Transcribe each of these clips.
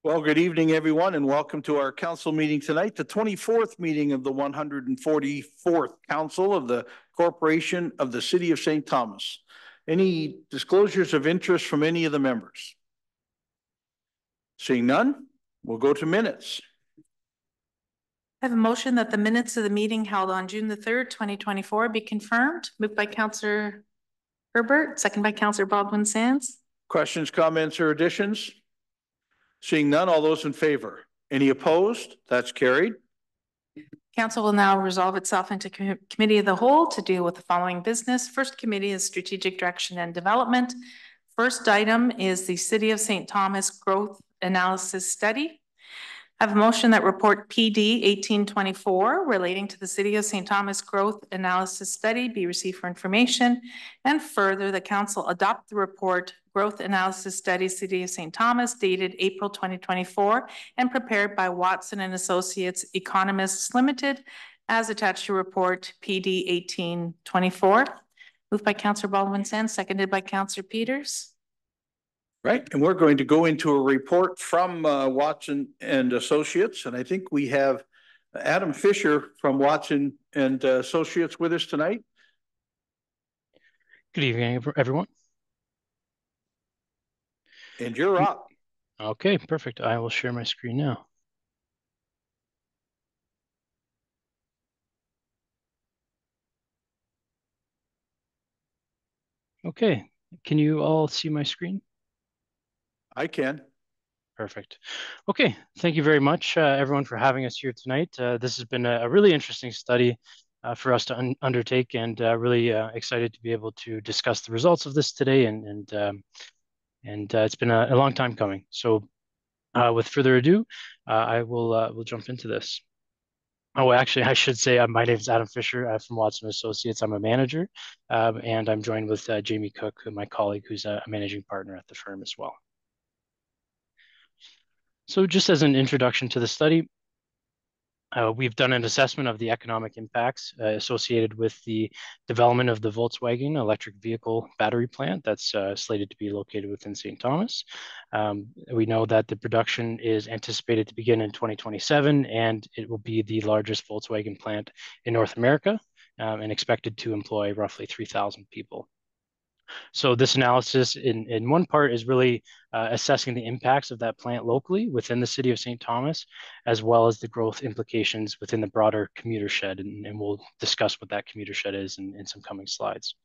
Well, good evening, everyone, and welcome to our council meeting tonight, the 24th meeting of the 144th Council of the Corporation of the City of St. Thomas. Any disclosures of interest from any of the members? Seeing none, we'll go to minutes. I have a motion that the minutes of the meeting held on June the 3rd, 2024 be confirmed. Moved by Councillor Herbert, second by Councillor Baldwin-Sands. Questions, comments, or additions? Seeing none, all those in favor? Any opposed? That's carried. Council will now resolve itself into committee of the whole to deal with the following business. First committee is strategic direction and development. First item is the City of St. Thomas Growth Analysis Study. I have a motion that report PD 1824 relating to the City of St. Thomas Growth Analysis Study be received for information, and further the council adopt the report Growth Analysis Study City of St. Thomas dated April 2024 and prepared by Watson and Associates Economists Limited as attached to report PD 1824. Moved by Councillor Baldwin-Sands, seconded by Councillor Peters. Right, and we're going to go into a report from Watson and Associates, and I think we have Adam Fisher from Watson and Associates with us tonight. Good evening, everyone. And you're up. Okay, perfect. I will share my screen now. Okay, can you all see my screen? I can. Perfect. Okay, thank you very much, everyone, for having us here tonight. This has been a really interesting study for us to undertake, and really excited to be able to discuss the results of this today. And it's been a long time coming. So, with further ado, I will jump into this. Oh, actually, I should say my name is Adam Fisher from Watson Associates. I'm a manager, and I'm joined with Jamie Cook, my colleague, who's a managing partner at the firm as well. So just as an introduction to the study, we've done an assessment of the economic impacts associated with the development of the Volkswagen electric vehicle battery plant that's slated to be located within St. Thomas. We know that the production is anticipated to begin in 2027, and it will be the largest Volkswagen plant in North America and expected to employ roughly 3,000 people. So this analysis in one part is really assessing the impacts of that plant locally within the City of St. Thomas, as well as the growth implications within the broader commuter shed. And we'll discuss what that commuter shed is in some coming slides.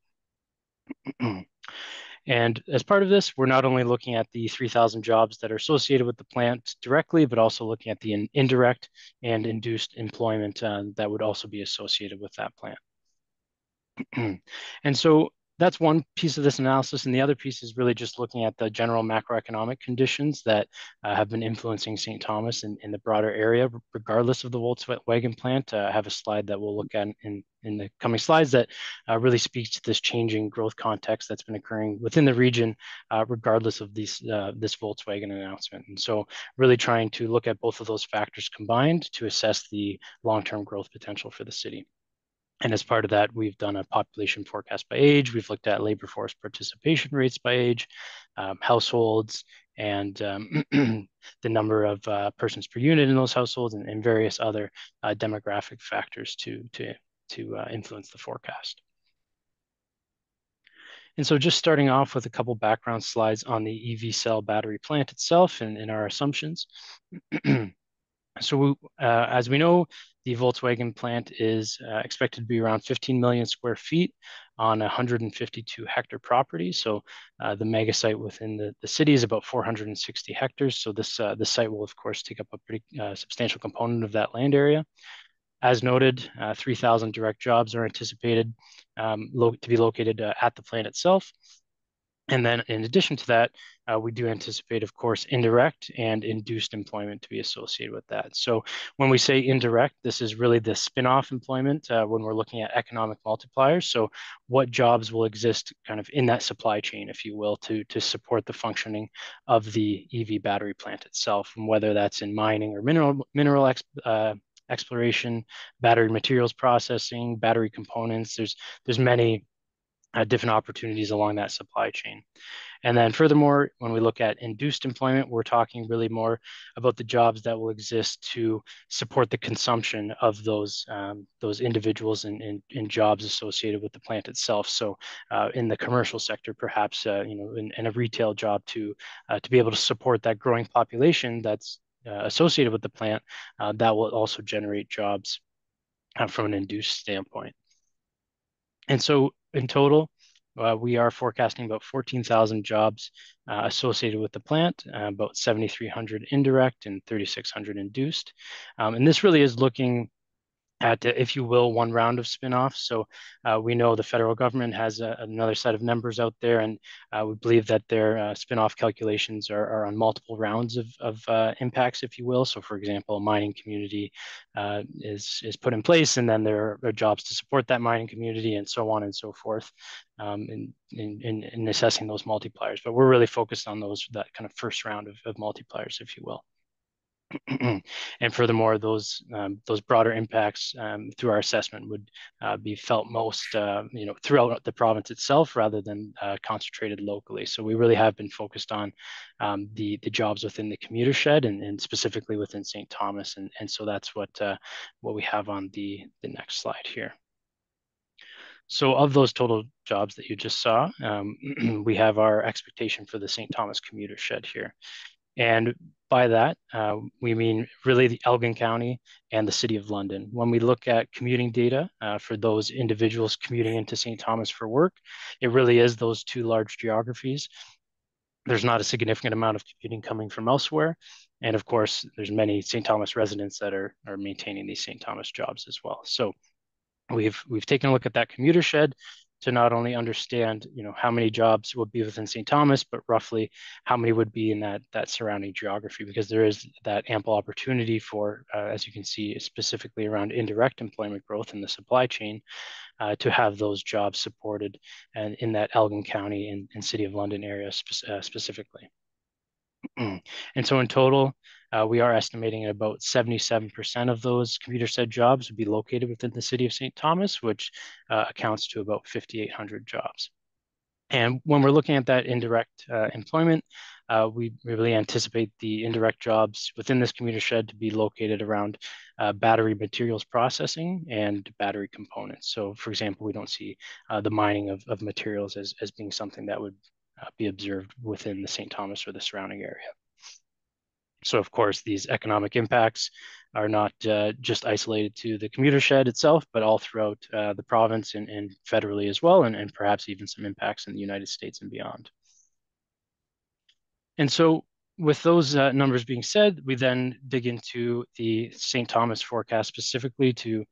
And as part of this, we're not only looking at the 3,000 jobs that are associated with the plant directly, but also looking at the indirect and induced employment that would also be associated with that plant. And so that's one piece of this analysis, and the other piece is really just looking at the general macroeconomic conditions that have been influencing St. Thomas in the broader area, regardless of the Volkswagen plant. I have a slide that we'll look at in the coming slides that really speaks to this changing growth context that's been occurring within the region, regardless of this Volkswagen announcement. And so really trying to look at both of those factors combined to assess the long-term growth potential for the city. And as part of that, we've done a population forecast by age. We've looked at labor force participation rates by age, households, and the number of persons per unit in those households, and various other demographic factors to influence the forecast. And so just starting off with a couple background slides on the EV cell battery plant itself and our assumptions. So as we know, the Volkswagen plant is expected to be around 15 million square feet on 152 hectare property. So the mega site within the city is about 460 hectares. So this site will, of course, take up a pretty substantial component of that land area. As noted, 3,000 direct jobs are anticipated to be located at the plant itself. And then in addition to that, we do anticipate, of course, indirect and induced employment to be associated with that. So when we say indirect, this is really the spin-off employment when we're looking at economic multipliers. So what jobs will exist kind of in that supply chain, if you will, to support the functioning of the EV battery plant itself, and whether that's in mining or mineral exploration, battery materials processing, battery components. There's many different opportunities along that supply chain. And then furthermore, when we look at induced employment, we're talking really more about the jobs that will exist to support the consumption of those individuals and jobs associated with the plant itself. So in the commercial sector, perhaps in a retail job to be able to support that growing population that's associated with the plant, that will also generate jobs from an induced standpoint. And so in total, we are forecasting about 14,000 jobs associated with the plant, about 7,300 indirect and 3,600 induced. And this really is looking at, if you will, one round of spinoffs. So we know the federal government has another set of numbers out there, and we believe that their spinoff calculations are on multiple rounds of impacts, if you will. So, for example, a mining community is put in place, and then there are jobs to support that mining community, and so on and so forth, in assessing those multipliers. But we're really focused on that kind of first round of multipliers, if you will. And furthermore, those broader impacts through our assessment would be felt most throughout the province itself rather than concentrated locally. So we really have been focused on the jobs within the commuter shed and specifically within St. Thomas, and so that's what we have on the next slide here. So of those total jobs that you just saw, we have our expectation for the St. Thomas commuter shed here. And by that, we mean really the Elgin County and the City of London. When we look at commuting data for those individuals commuting into St. Thomas for work, it really is those two large geographies. There's not a significant amount of commuting coming from elsewhere. And of course, there's many St. Thomas residents that are maintaining these St. Thomas jobs as well. So we've taken a look at that commuter shed to not only understand, how many jobs would be within St. Thomas, but roughly how many would be in that surrounding geography, because there is that ample opportunity for, as you can see, specifically around indirect employment growth in the supply chain, to have those jobs supported and in that Elgin County and City of London area specifically. And so in total, we are estimating about 77% of those commuter shed jobs would be located within the city of St. Thomas, which accounts to about 5,800 jobs. And when we're looking at that indirect employment, we really anticipate the indirect jobs within this commuter shed to be located around battery materials processing and battery components. So, for example, we don't see the mining of materials as being something that would be observed within the St. Thomas or the surrounding area. So, of course, these economic impacts are not just isolated to the commuter shed itself, but all throughout the province and federally as well, and perhaps even some impacts in the United States and beyond. And so with those numbers being said, we then dig into the St. Thomas forecast specifically to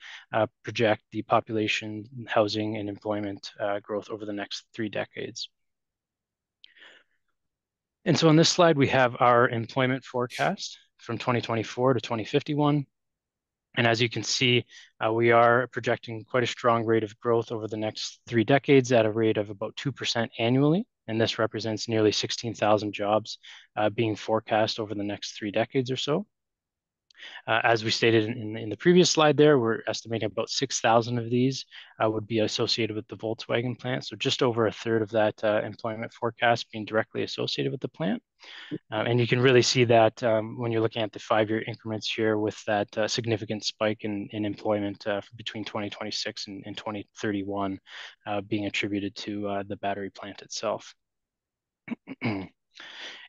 project the population, housing, and employment growth over the next 3 decades. And so on this slide, we have our employment forecast from 2024 to 2051. And as you can see, we are projecting quite a strong rate of growth over the next 3 decades at a rate of about 2% annually. And this represents nearly 16,000 jobs being forecast over the next 3 decades or so. As we stated in the previous slide there, we're estimating about 6,000 of these would be associated with the Volkswagen plant. So just over a third of that employment forecast being directly associated with the plant. And you can really see that when you're looking at the 5-year increments here with that significant spike in employment between 2026 and 2031 being attributed to the battery plant itself.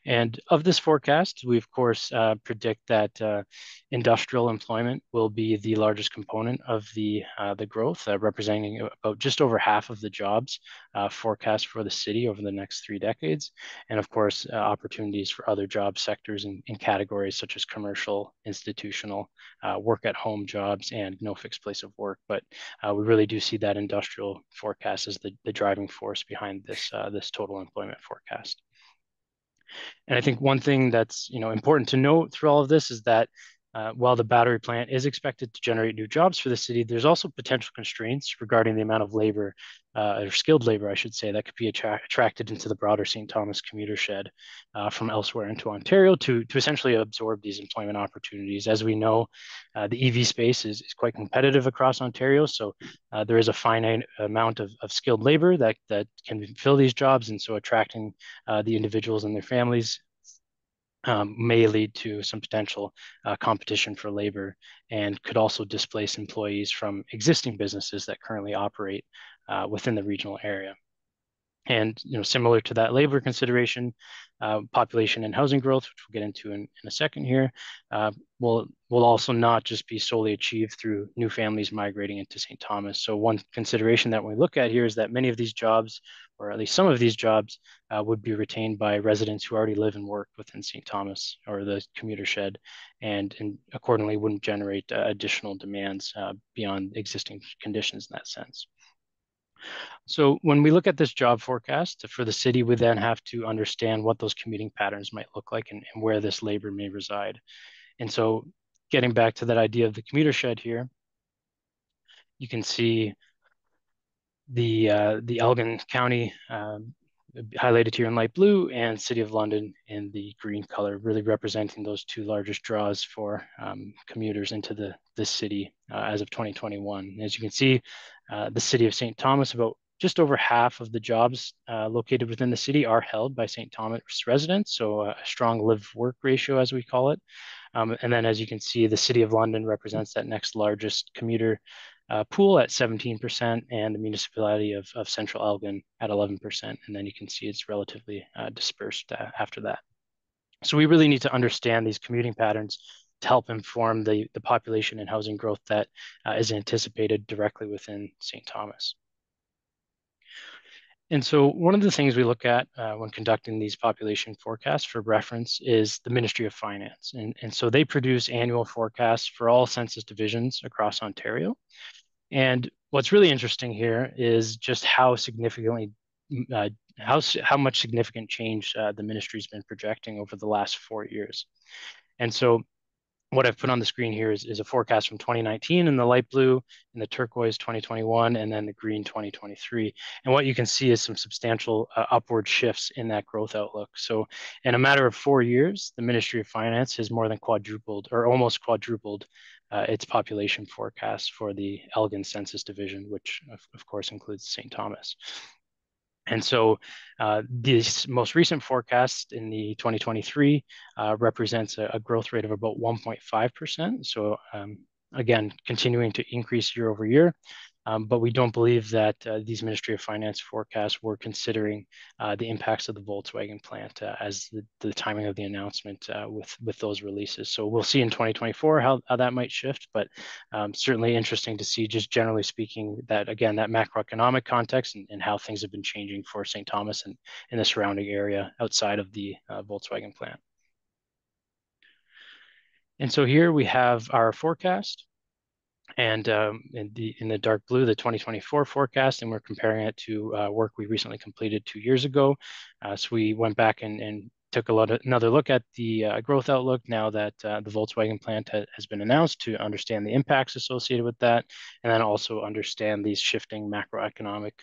And of this forecast, we of course predict that industrial employment will be the largest component of the growth, representing about just over half of the jobs forecast for the city over the next 3 decades. And of course, opportunities for other job sectors in categories such as commercial, institutional, work at home jobs, and no fixed place of work. But we really do see that industrial forecast as the driving force behind this total employment forecast. And I think one thing that's important to note through all of this is that While the battery plant is expected to generate new jobs for the city, there's also potential constraints regarding the amount of labor, or skilled labor, I should say, that could be attracted into the broader St. Thomas commuter shed from elsewhere into Ontario to essentially absorb these employment opportunities. As we know, the EV space is quite competitive across Ontario, so there is a finite amount of skilled labor that can fill these jobs, and so attracting the individuals and their families may lead to some potential competition for labor and could also displace employees from existing businesses that currently operate within the regional area. And similar to that labor consideration, population and housing growth, which we'll get into in a second here, will also not just be solely achieved through new families migrating into St. Thomas. So one consideration that we look at here is that many of these jobs, or at least some of these jobs, would be retained by residents who already live and work within St. Thomas or the commuter shed, and accordingly wouldn't generate additional demands beyond existing conditions in that sense. So when we look at this job forecast for the city, we then have to understand what those commuting patterns might look like and where this labor may reside. And so getting back to that idea of the commuter shed here, you can see the Elgin County highlighted here in light blue and City of London in the green color, really representing those two largest draws for commuters into the city as of 2021. As you can see, the City of St. Thomas, about just over half of the jobs located within the city are held by St. Thomas residents, so a strong live-work ratio, as we call it. And then, as you can see, the City of London represents that next largest commuter pool at 17%, and the municipality of Central Elgin at 11%. And then you can see it's relatively dispersed after that. So we really need to understand these commuting patterns to help inform the population and housing growth that is anticipated directly within St. Thomas. And so one of the things we look at when conducting these population forecasts for reference is the Ministry of Finance. And so they produce annual forecasts for all census divisions across Ontario. And what's really interesting here is just how significantly, how much significant change the ministry's been projecting over the last 4 years. And so what I've put on the screen here is a forecast from 2019 in the light blue, and the turquoise 2021, and then the green 2023. And what you can see is some substantial upward shifts in that growth outlook. So in a matter of 4 years, the Ministry of Finance has more than quadrupled or almost quadrupled its population forecast for the Elgin Census Division, which of course includes St. Thomas. And so this most recent forecast in the 2023 represents a growth rate of about 1.5%. So again, continuing to increase year over year. But we don't believe that these Ministry of Finance forecasts were considering the impacts of the Volkswagen plant as the timing of the announcement with those releases. So we'll see in 2024 how that might shift, but certainly interesting to see, just generally speaking, that again, that macroeconomic context and how things have been changing for St. Thomas and in the surrounding area outside of the Volkswagen plant. And so here we have our forecast. And in the dark blue, the 2024 forecast, and we're comparing it to work we recently completed 2 years ago. So we went back and took another look at the growth outlook now that the Volkswagen plant has been announced, to understand the impacts associated with that, and then also understand these shifting macroeconomic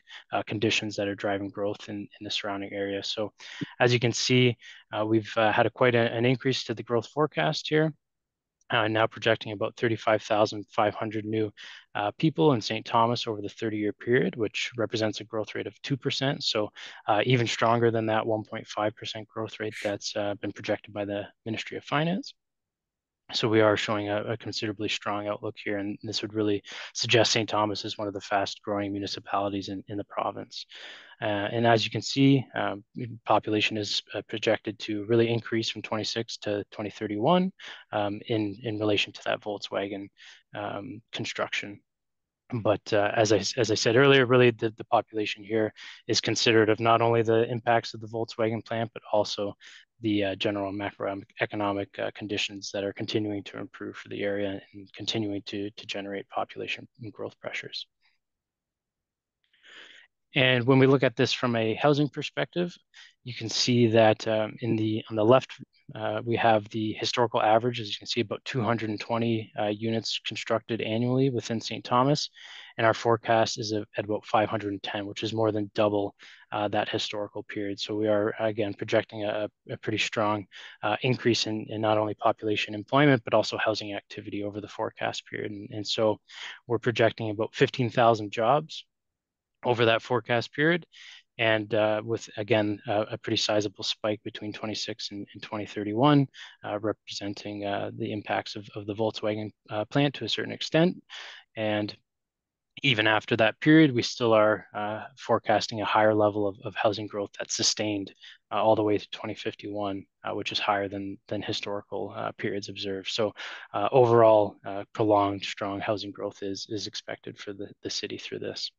conditions that are driving growth in the surrounding area. So as you can see, we've had quite an increase to the growth forecast here. Now projecting about 35,500 new people in St. Thomas over the 30-year period, which represents a growth rate of 2%. So even stronger than that 1.5% growth rate that's been projected by the Ministry of Finance. So we are showing a considerably strong outlook here, and this would really suggest St. Thomas is one of the fast growing municipalities in the province. And as you can see, population is projected to really increase from 26 to 2031 in relation to that Volkswagen construction. But as I said earlier, really the population here is considerate of not only the impacts of the Volkswagen plant, but also the general macroeconomic conditions that are continuing to improve for the area and continuing to generate population and growth pressures. And when we look at this from a housing perspective, you can see that on the left, we have the historical average. As you can see, about 220 units constructed annually within St. Thomas, and our forecast is at about 510, which is more than double that historical period. So we are again projecting a pretty strong increase in not only population employment but also housing activity over the forecast period. And so we're projecting about 15,000 jobs over that forecast period, and with, again, a pretty sizable spike between 26 and 2031, representing the impacts of the Volkswagen plant to a certain extent. And even after that period, we still are forecasting a higher level of housing growth that's sustained all the way to 2051, which is higher than historical periods observed. So overall, prolonged strong housing growth is expected for the city through this.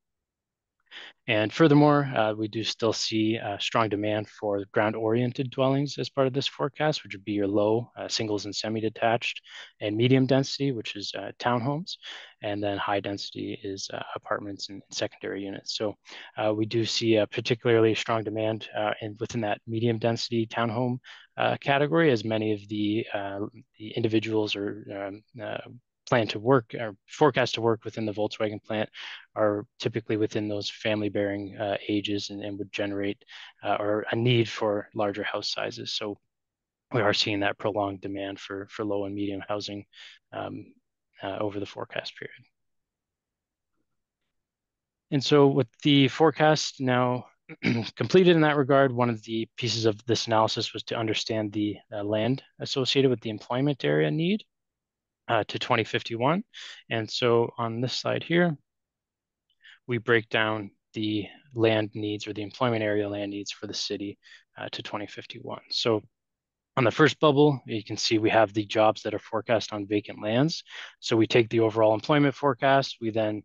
And furthermore, we do still see strong demand for ground-oriented dwellings as part of this forecast, which would be your low singles and semi-detached, and medium density, which is townhomes, and then high density is apartments and secondary units. So we do see a particularly strong demand within that medium density townhome category, as many of the individuals or plan to work or forecast to work within the Volkswagen plant are typically within those family-bearing ages and would generate or a need for larger house sizes. So we are seeing that prolonged demand for low and medium housing over the forecast period. And so with the forecast now completed in that regard, one of the pieces of this analysis was to understand the land associated with the employment area need to 2051. And so on this slide here, we break down the land needs or the employment area land needs for the city to 2051. So on the first bubble, you can see we have the jobs that are forecast on vacant lands. So we take the overall employment forecast. We then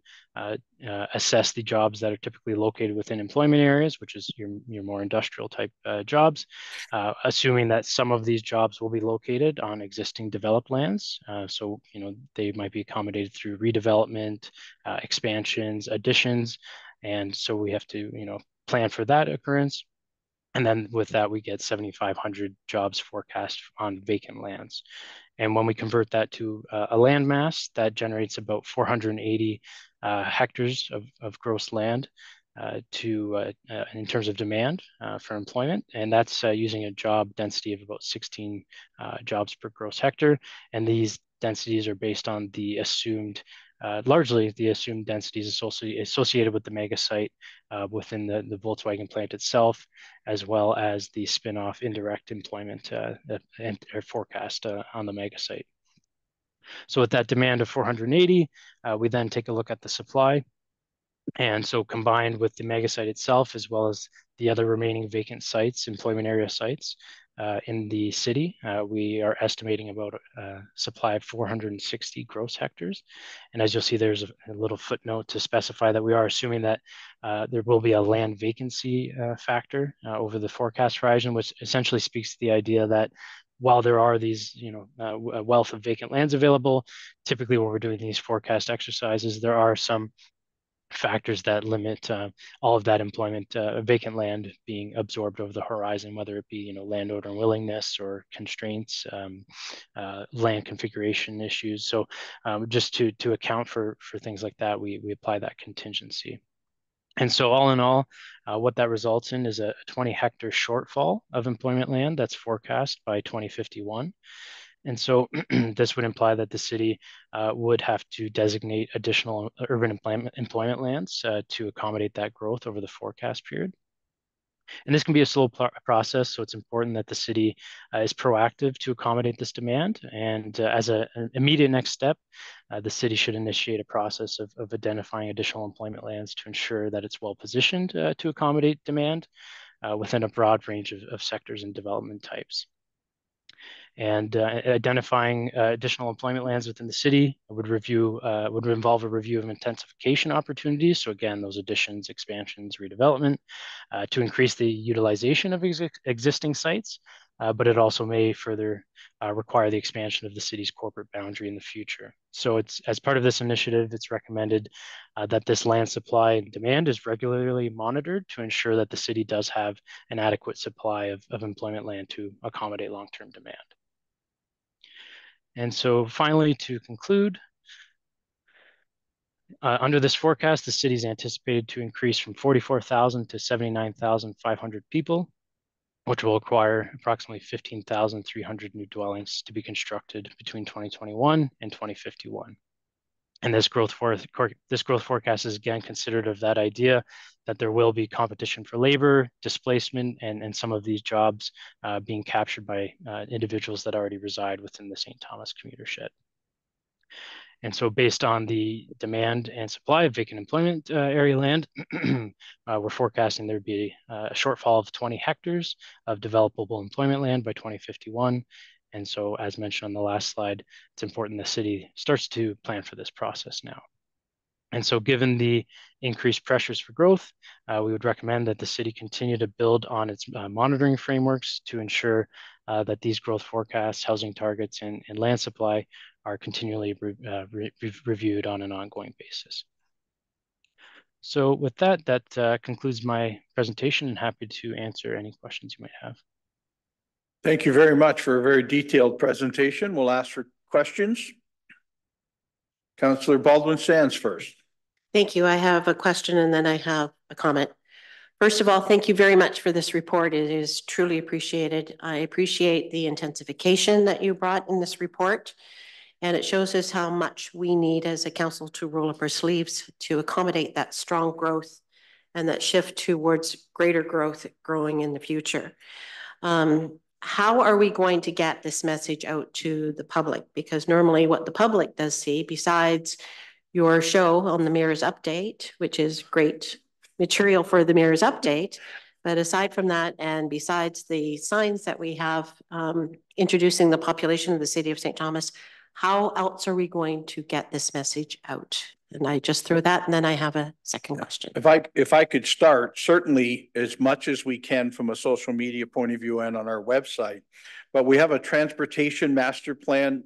assess the jobs that are typically located within employment areas, which is your more industrial type jobs, assuming that some of these jobs will be located on existing developed lands. So, they might be accommodated through redevelopment, expansions, additions. And so we have to, plan for that occurrence. And then with that, we get 7,500 jobs forecast on vacant lands. And when we convert that to a land mass, that generates about 480 hectares of gross land in terms of demand for employment. And that's using a job density of about 16 jobs per gross hectare. And these densities are based on the largely the assumed densities associated with the mega site within the Volkswagen plant itself, as well as the spin-off indirect employment forecast on the mega site. So with that demand of 480, we then take a look at the supply. And so combined with the mega site itself, as well as the other remaining vacant sites, employment area sites, in the city, we are estimating about a supply of 460 gross hectares. And as you'll see, there's a little footnote to specify that we are assuming that there will be a land vacancy factor over the forecast horizon, which essentially speaks to the idea that while there are these, a wealth of vacant lands available, typically when we're doing these forecast exercises, there are some factors that limit all of that employment, vacant land being absorbed over the horizon, whether it be landowner willingness or constraints, land configuration issues. So just to account for things like that, we apply that contingency. And so all in all, what that results in is a 20 hectare shortfall of employment land that's forecast by 2051. And so this would imply that the city would have to designate additional urban employment lands to accommodate that growth over the forecast period. And this can be a slow process, so it's important that the city is proactive to accommodate this demand. And as an immediate next step, the city should initiate a process of identifying additional employment lands to ensure that it's well positioned to accommodate demand within a broad range of sectors and development types. And identifying additional employment lands within the city would involve a review of intensification opportunities. So again, those additions, expansions, redevelopment to increase the utilization of existing sites, but it also may further require the expansion of the city's corporate boundary in the future. So it's, as part of this initiative, it's recommended that this land supply and demand is regularly monitored to ensure that the city does have an adequate supply of employment land to accommodate long-term demand. And so finally, to conclude, under this forecast, the city is anticipated to increase from 44,000 to 79,500 people, which will require approximately 15,300 new dwellings to be constructed between 2021 and 2051. And this growth forecast is again considered of that idea that there will be competition for labor, displacement, and some of these jobs being captured by individuals that already reside within the St. Thomas commuter shed. And so based on the demand and supply of vacant employment area land, we're forecasting there'd be a shortfall of 20 hectares of developable employment land by 2051. And so as mentioned on the last slide, it's important the city starts to plan for this process now. And so given the increased pressures for growth, we would recommend that the city continue to build on its monitoring frameworks to ensure that these growth forecasts, housing targets, and land supply are continually reviewed on an ongoing basis. So with that, that concludes my presentation, and happy to answer any questions you might have. Thank you very much for a very detailed presentation. We'll ask for questions. Councillor Baldwin-Sands first. Thank you. I have a question and then I have a comment. First of all, thank you very much for this report. It is truly appreciated. I appreciate the intensification that you brought in this report. And it shows us how much we need as a council to roll up our sleeves to accommodate that strong growth and that shift towards greater growth growing in the future. How are we going to get this message out to the public? Because normally what the public does see, besides your show on the Mayor's Update, which is great material for the Mayor's Update, but aside from that, and besides the signs that we have introducing the population of the city of St. Thomas, how else are we going to get this message out? And I just throw that, and then I have a second question. If I could start, certainly as much as we can from a social media point of view and on our website, but we have a transportation master plan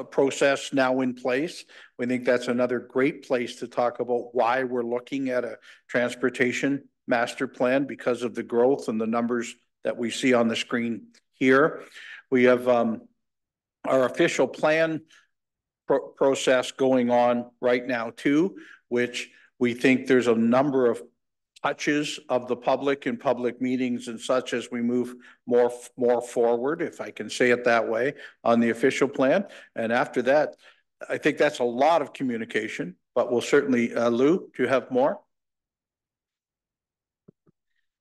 process now in place. We think that's another great place to talk about why we're looking at a transportation master plan, because of the growth and the numbers that we see on the screen here. We have our official plan process going on right now too, which we think there's a number of touches of the public in public meetings and such as we move more forward, if I can say it that way, on the official plan. And after that, I think that's a lot of communication, but we'll certainly, Lou, do you have more?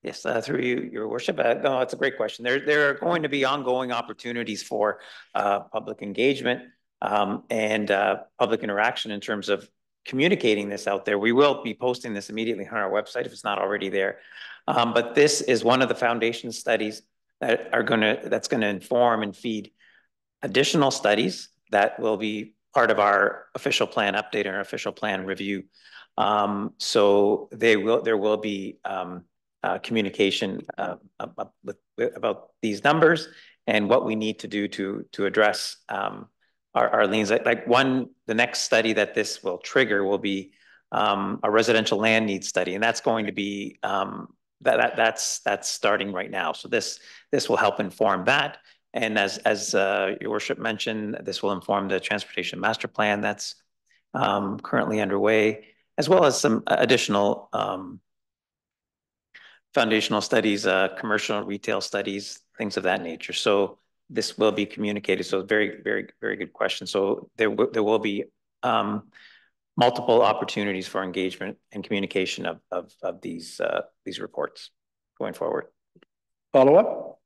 Yes, through you, Your Worship. No, that's a great question. There are going to be ongoing opportunities for public engagement and public interaction in terms of communicating this out there. We will be posting this immediately on our website if it's not already there. But this is one of the foundation studies that that's gonna inform and feed additional studies that will be part of our official plan update and our official plan review. So there will be communication about these numbers and what we need to do to address our liens. The next study that this will trigger will be a residential land needs study, and that's going to be that's starting right now. So this will help inform that, and as Your Worship mentioned, this will inform the transportation master plan that's currently underway, as well as some additional foundational studies, commercial and retail studies, things of that nature. So this will be communicated. So very, very, very good question. So there will be multiple opportunities for engagement and communication of these reports going forward. Follow up?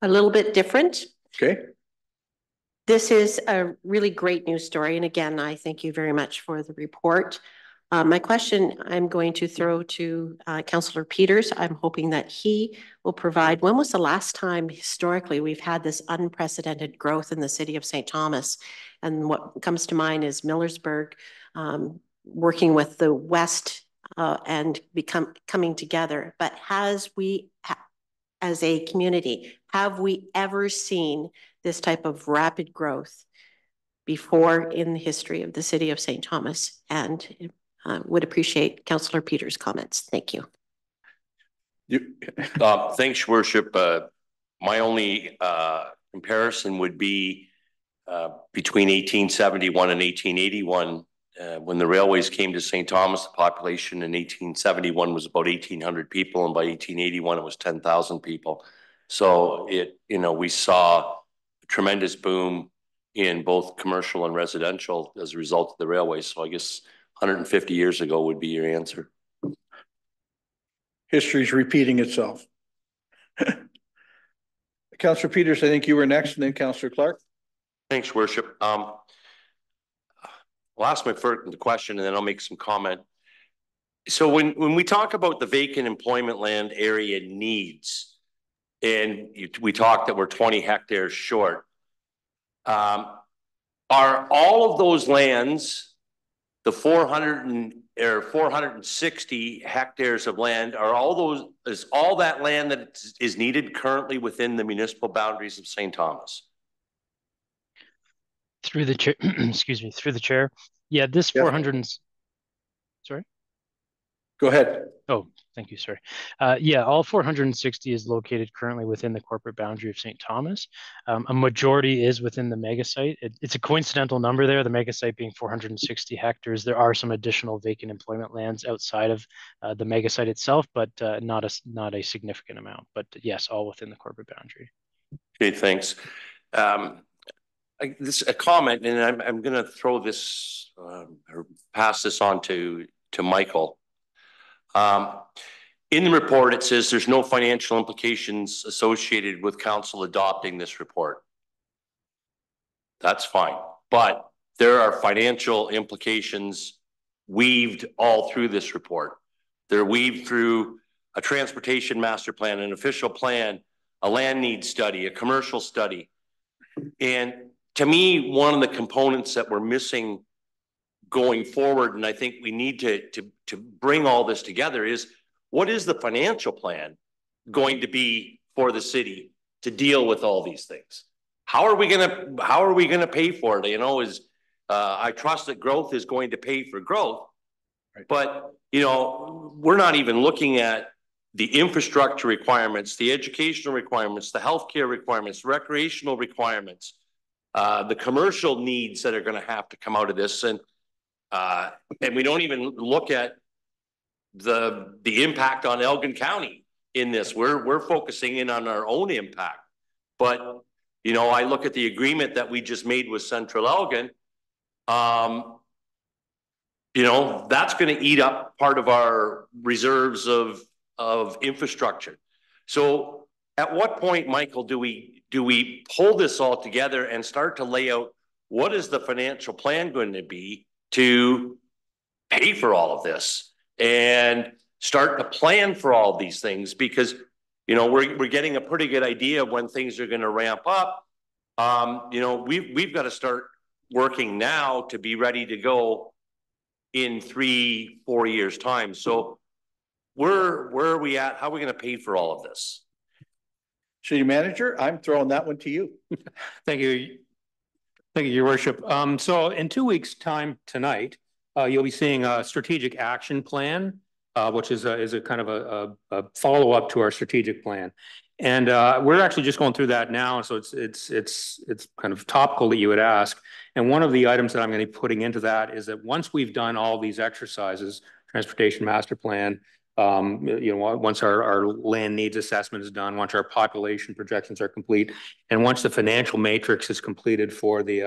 A little bit different. Okay. This is a really great news story. And again, I thank you very much for the report. My question I'm going to throw to Councillor Peters. I'm hoping that he will provide, when was the last time historically we've had this unprecedented growth in the city of St. Thomas? And what comes to mind is Millersburg working with the West and coming together. But as a community, Have we ever seen this type of rapid growth before in the history of the city of St. Thomas? And would appreciate Councillor Peters' comments. Thank you. Thanks, Worship. My only comparison would be between 1871 and 1881. When the railways came to St. Thomas, the population in 1871 was about 1,800 people, and by 1881 it was 10,000 people. So we saw a tremendous boom in both commercial and residential as a result of the railways. So I guess 150 years ago would be your answer. History's repeating itself. Councillor Peters, I think you were next, and then Councillor Clark. Thanks, Worship. I'll ask my first question and then I'll make some comment. So when we talk about the vacant employment land area needs, and we talk that we're 20 hectares short, are all of those lands, the 460 hectares of land, is all that land that is needed currently within the municipal boundaries of St. Thomas? Through the chair, excuse me, through the chair. Yeah, this 400 sorry. Go ahead. Oh, thank you, sir. Yeah, all 460 is located currently within the corporate boundary of St. Thomas. A majority is within the mega site. It's a coincidental number there, the mega site being 460 hectares. There are some additional vacant employment lands outside of the mega site itself, but not a significant amount. But yes, all within the corporate boundary. Okay, thanks. This a comment, and I'm going to throw this or pass this on to Michael. In the report, it says there's no financial implications associated with council adopting this report. That's fine, but there are financial implications weaved all through this report. They're weaved through a transportation master plan, an official plan, a land need study, a commercial study. And to me, one of the components that we're missing going forward, and I think we need to bring all this together, is what is the financial plan going to be for the city to deal with all these things? How are we gonna pay for it? I trust that growth is going to pay for growth, right. But we're not even looking at the infrastructure requirements, the educational requirements, the healthcare requirements, recreational requirements, the commercial needs that are going to have to come out of this, and we don't even look at the impact on Elgin County in this. We're focusing in on our own impact, but I look at the agreement that we just made with Central Elgin. That's going to eat up part of our reserves of infrastructure. So at what point, Michael, do we pull this all together and start to lay out what is the financial plan going to be to pay for all of this and start to plan for all of these things? Because we're getting a pretty good idea of when things are going to ramp up. We've got to start working now to be ready to go in 3-4 years time. So where are we at? How are we going to pay for all of this? City Manager, I'm throwing that one to you. Thank you. Thank you, Your Worship. So in 2 weeks' time tonight, you'll be seeing a strategic action plan, which is a kind of a follow-up to our strategic plan. And we're actually just going through that now. So it's kind of topical that you would ask. And one of the items that I'm going to be putting into that is that once we've done all these exercises, transportation master plan, once our land needs assessment is done, once our population projections are complete, and once the financial matrix is completed for the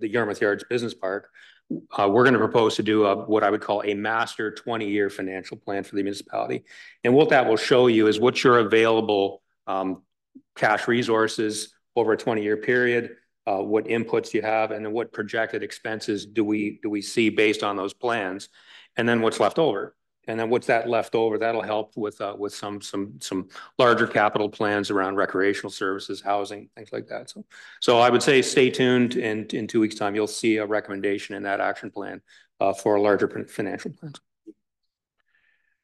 Yarmouth Yards Business Park, we're going to propose to do what I would call a master 20-year financial plan for the municipality. And what that will show you is what your available cash resources over a 20-year period, what inputs you have, and then what projected expenses do we see based on those plans, and then what's left over. And then what's that left over? That'll help with some larger capital plans around recreational services, housing, things like that. So I would say stay tuned, and in 2 weeks' time, you'll see a recommendation in that action plan for a larger financial plan.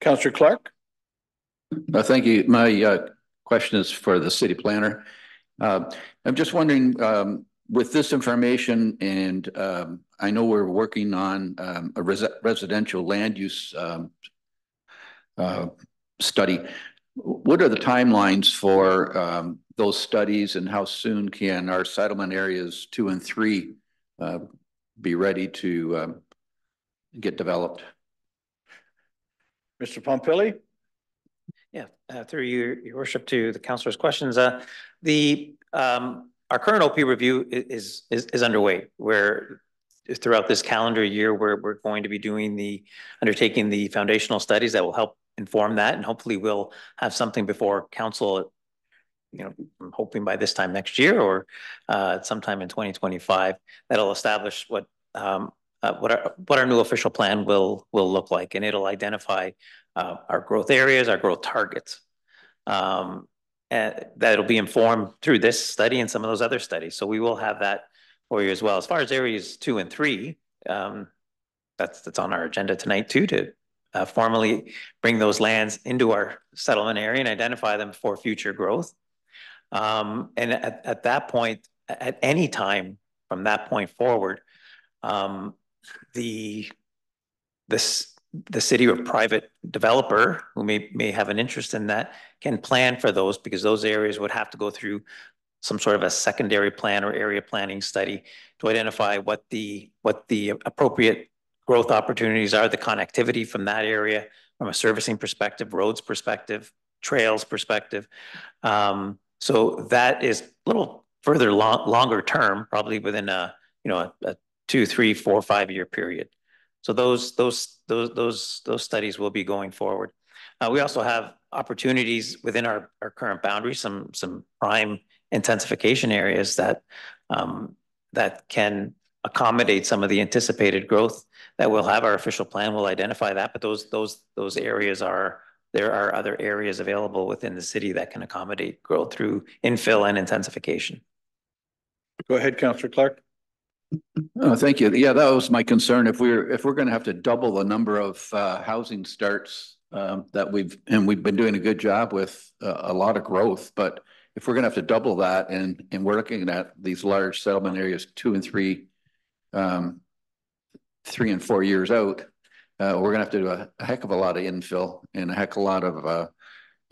Councillor Clark. Thank you. My question is for the city planner. I'm just wondering, with this information and I know we're working on a residential land use study. What are the timelines for those studies, and how soon can our settlement areas 2 and 3 be ready to get developed? Mr. Pompili? Yeah, through your worship to the councilor's questions. Our current OP review is underway, where throughout this calendar year, we're going to be undertaking the foundational studies that will help inform that, and hopefully we'll have something before council, I'm hoping by this time next year or sometime in 2025, that'll establish what our new official plan will look like, and it'll identify our growth areas, our growth targets. And that'll be informed through this study and some of those other studies. So we will have that for you as well. As far as areas 2 and 3, that's on our agenda tonight too, to formally bring those lands into our settlement area and identify them for future growth. And at that point, at any time from that point forward, the city or private developer who may have an interest in that can plan for those, because those areas would have to go through some sort of a secondary plan or area planning study to identify what the appropriate growth opportunities are, the connectivity from that area, from a servicing perspective, roads perspective, trails perspective. So that is a little further longer term, probably within a 2, 3, 4, 5 year period. So those studies will be going forward. We also have opportunities within our current boundaries, some prime intensification areas that can accommodate some of the anticipated growth that we'll have. Our official plan will identify that, but those areas there are other areas available within the city that can accommodate growth through infill and intensification. Go ahead, Councillor Clark. Oh, thank you. Yeah, that was my concern. If we're going to have to double the number of housing starts that we've been doing a good job with a lot of growth, but if we're going to have to double that, and we're looking at these large settlement areas 2 and 3, 3 and 4 years out, we're going to have to do a heck of a lot of infill and a heck of a lot of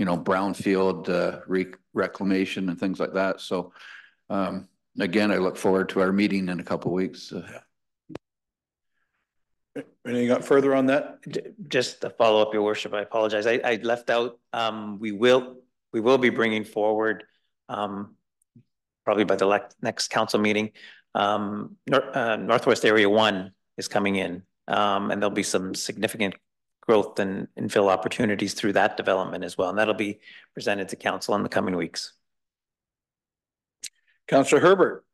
brownfield reclamation and things like that. So again, I look forward to our meeting in a couple of weeks. Anything further on that? Just to follow up, Your Worship, I apologize. I left out, we will be bringing forward, probably by the next council meeting, Northwest Area 1 is coming in, and there'll be some significant growth and infill opportunities through that development as well. And that'll be presented to council in the coming weeks. Councillor Herbert.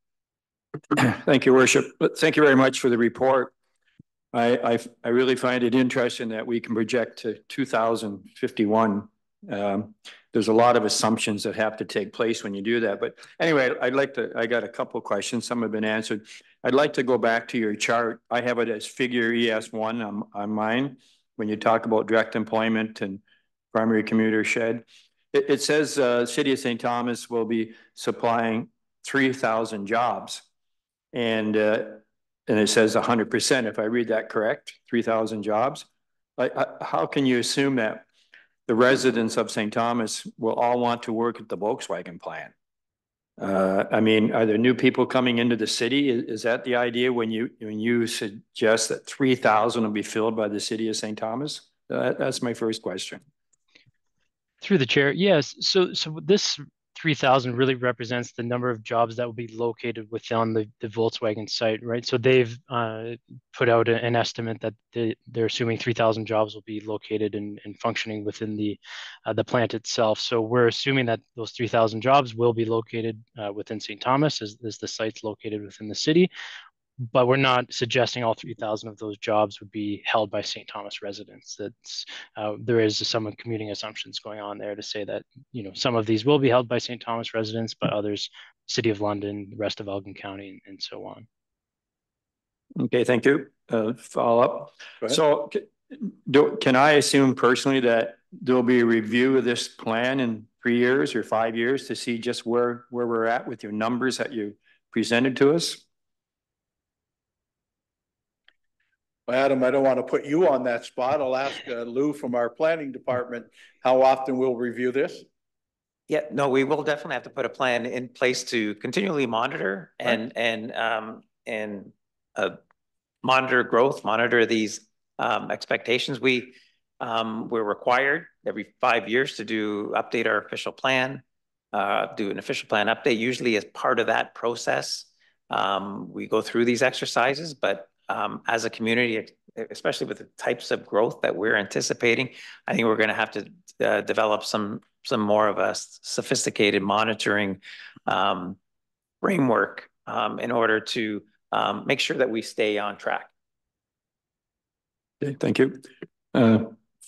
Thank you, Worship. Thank you very much for the report. I really find it interesting that we can project to 2051. There's a lot of assumptions that have to take place when you do that. But anyway, I got a couple of questions. Some have been answered. I'd like to go back to your chart. I have it as figure ES1 on mine. When you talk about direct employment and primary commuter shed, it says City of St. Thomas will be supplying 3,000 jobs. And it says 100%, if I read that correct, 3,000 jobs. How can you assume that the residents of St. Thomas will all want to work at the Volkswagen plant? I mean, are there new people coming into the city? Is that the idea when you suggest that 3,000 will be filled by the City of St. Thomas? That's my first question. Through the chair, yes. So this 3,000 really represents the number of jobs that will be located within the Volkswagen site, right? So they've put out an estimate that they're assuming 3,000 jobs will be located and functioning within the plant itself. So we're assuming that those 3,000 jobs will be located within St. Thomas as the site's located within the city. But we're not suggesting all 3,000 of those jobs would be held by St. Thomas residents. That's there is some commuting assumptions going on there to say that some of these will be held by St. Thomas residents, but others, City of London, the rest of Elgin County, and so on. Okay, thank you. Follow up. So can I assume personally that there'll be a review of this plan in 3 years or 5 years to see just where we're at with your numbers that you presented to us? Adam, I don't want to put you on that spot. I'll ask Lou from our planning department how often we'll review this. Yeah, no, we will definitely have to put a plan in place to continually monitor and monitor growth, monitor these expectations. We're required every 5 years to update our official plan, do an official plan update. Usually as part of that process, we go through these exercises, but as a community, especially with the types of growth that we're anticipating, I think we're going to have to develop some more of a sophisticated monitoring framework in order to make sure that we stay on track. Okay, thank you.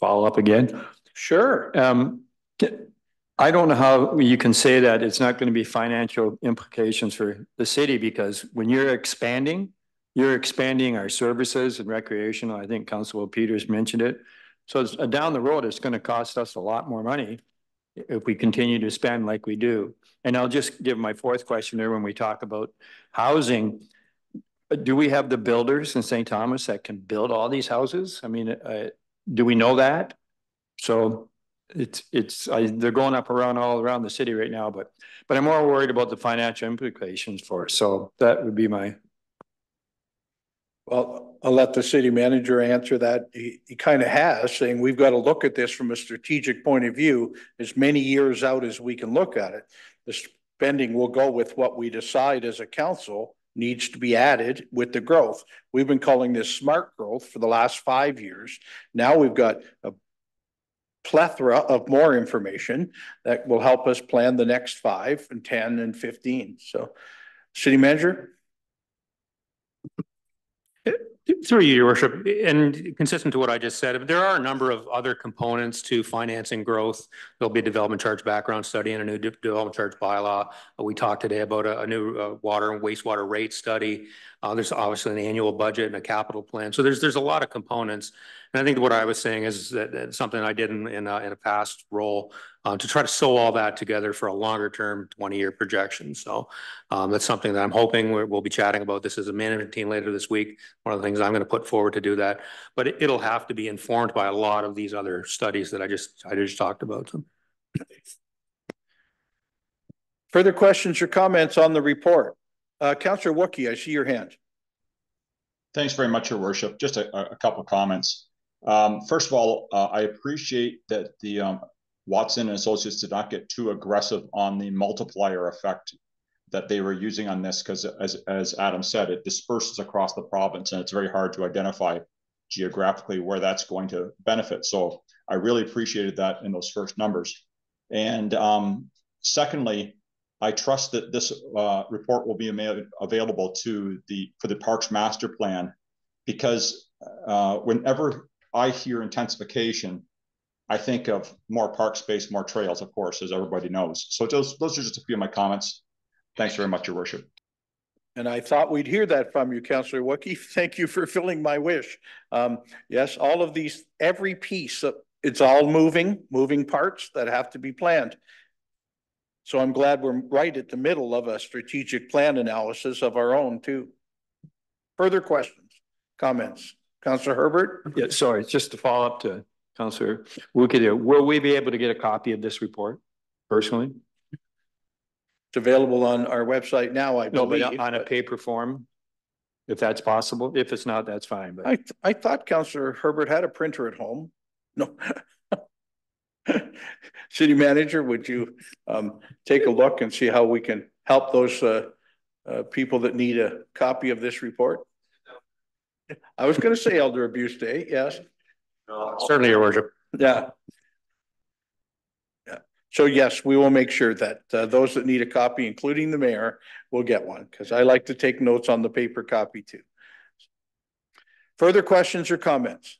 Follow up again. Sure. I don't know how you can say that it's not going to be financial implications for the city, because when you're expanding our services and recreational. I think Councilor Peters mentioned it. So it's, down the road, it's going to cost us a lot more money if we continue to spend like we do. And I'll just give my fourth question there when we talk about housing. Do we have the builders in St. Thomas that can build all these houses? I mean, do we know that? So they're going up all around the city right now, but I'm more worried about the financial implications for us. So that would be my. Well, I'll let the city manager answer that. He kind of has, saying we've got to look at this from a strategic point of view as many years out as we can look at it. The spending will go with what we decide as a council needs to be added with the growth. We've been calling this smart growth for the last 5 years. Now we've got a plethora of more information that will help us plan the next 5 and 10 and 15. So, city manager. Through you, Your Worship, and consistent to what I just said, there are a number of other components to financing growth. There'll be a development charge background study and a new development charge bylaw. We talked today about a new water and wastewater rate study. There's obviously an annual budget and a capital plan. So there's a lot of components. And I think what I was saying is that something I did in a past role to try to sew all that together for a longer term 20-year projection. So that's something that I'm hoping we'll be chatting about this as a management team later this week. One of the things I'm going to put forward to do that, but it'll have to be informed by a lot of these other studies that I just talked about. Further questions or comments on the report? Councillor Wookie, I see your hand. Thanks very much, Your Worship. Just a couple of comments. First of all, I appreciate that the Watson and Associates did not get too aggressive on the multiplier effect that they were using on this, because as Adam said, it disperses across the province and it's very hard to identify geographically where that's going to benefit. So I really appreciated that in those first numbers. And secondly, I trust that this report will be available for the Parks Master Plan, because whenever I hear intensification, I think of more park space, more trails, of course, as everybody knows. So those are just a few of my comments. Thanks very much, Your Worship. And I thought we'd hear that from you, Councillor Wookie. Thank you for filling my wish. Yes, all of these, every piece, it's all moving parts that have to be planned. So I'm glad we're right at the middle of a strategic plan analysis of our own too. Further questions, comments? Councillor Herbert? Yeah, sorry, just to follow up to Councillor Wookie there. Will we be able to get a copy of this report personally? It's available on our website now, I believe. No, but on a paper form, if that's possible. If it's not, that's fine. But I thought Councillor Herbert had a printer at home. No. City manager, would you take a look and see how we can help those people that need a copy of this report? I was going to say Elder Abuse Day, yes. Certainly, Your Worship. Yeah. Yeah. So yes, we will make sure that those that need a copy, including the mayor, will get one, because I like to take notes on the paper copy too. Further questions or comments?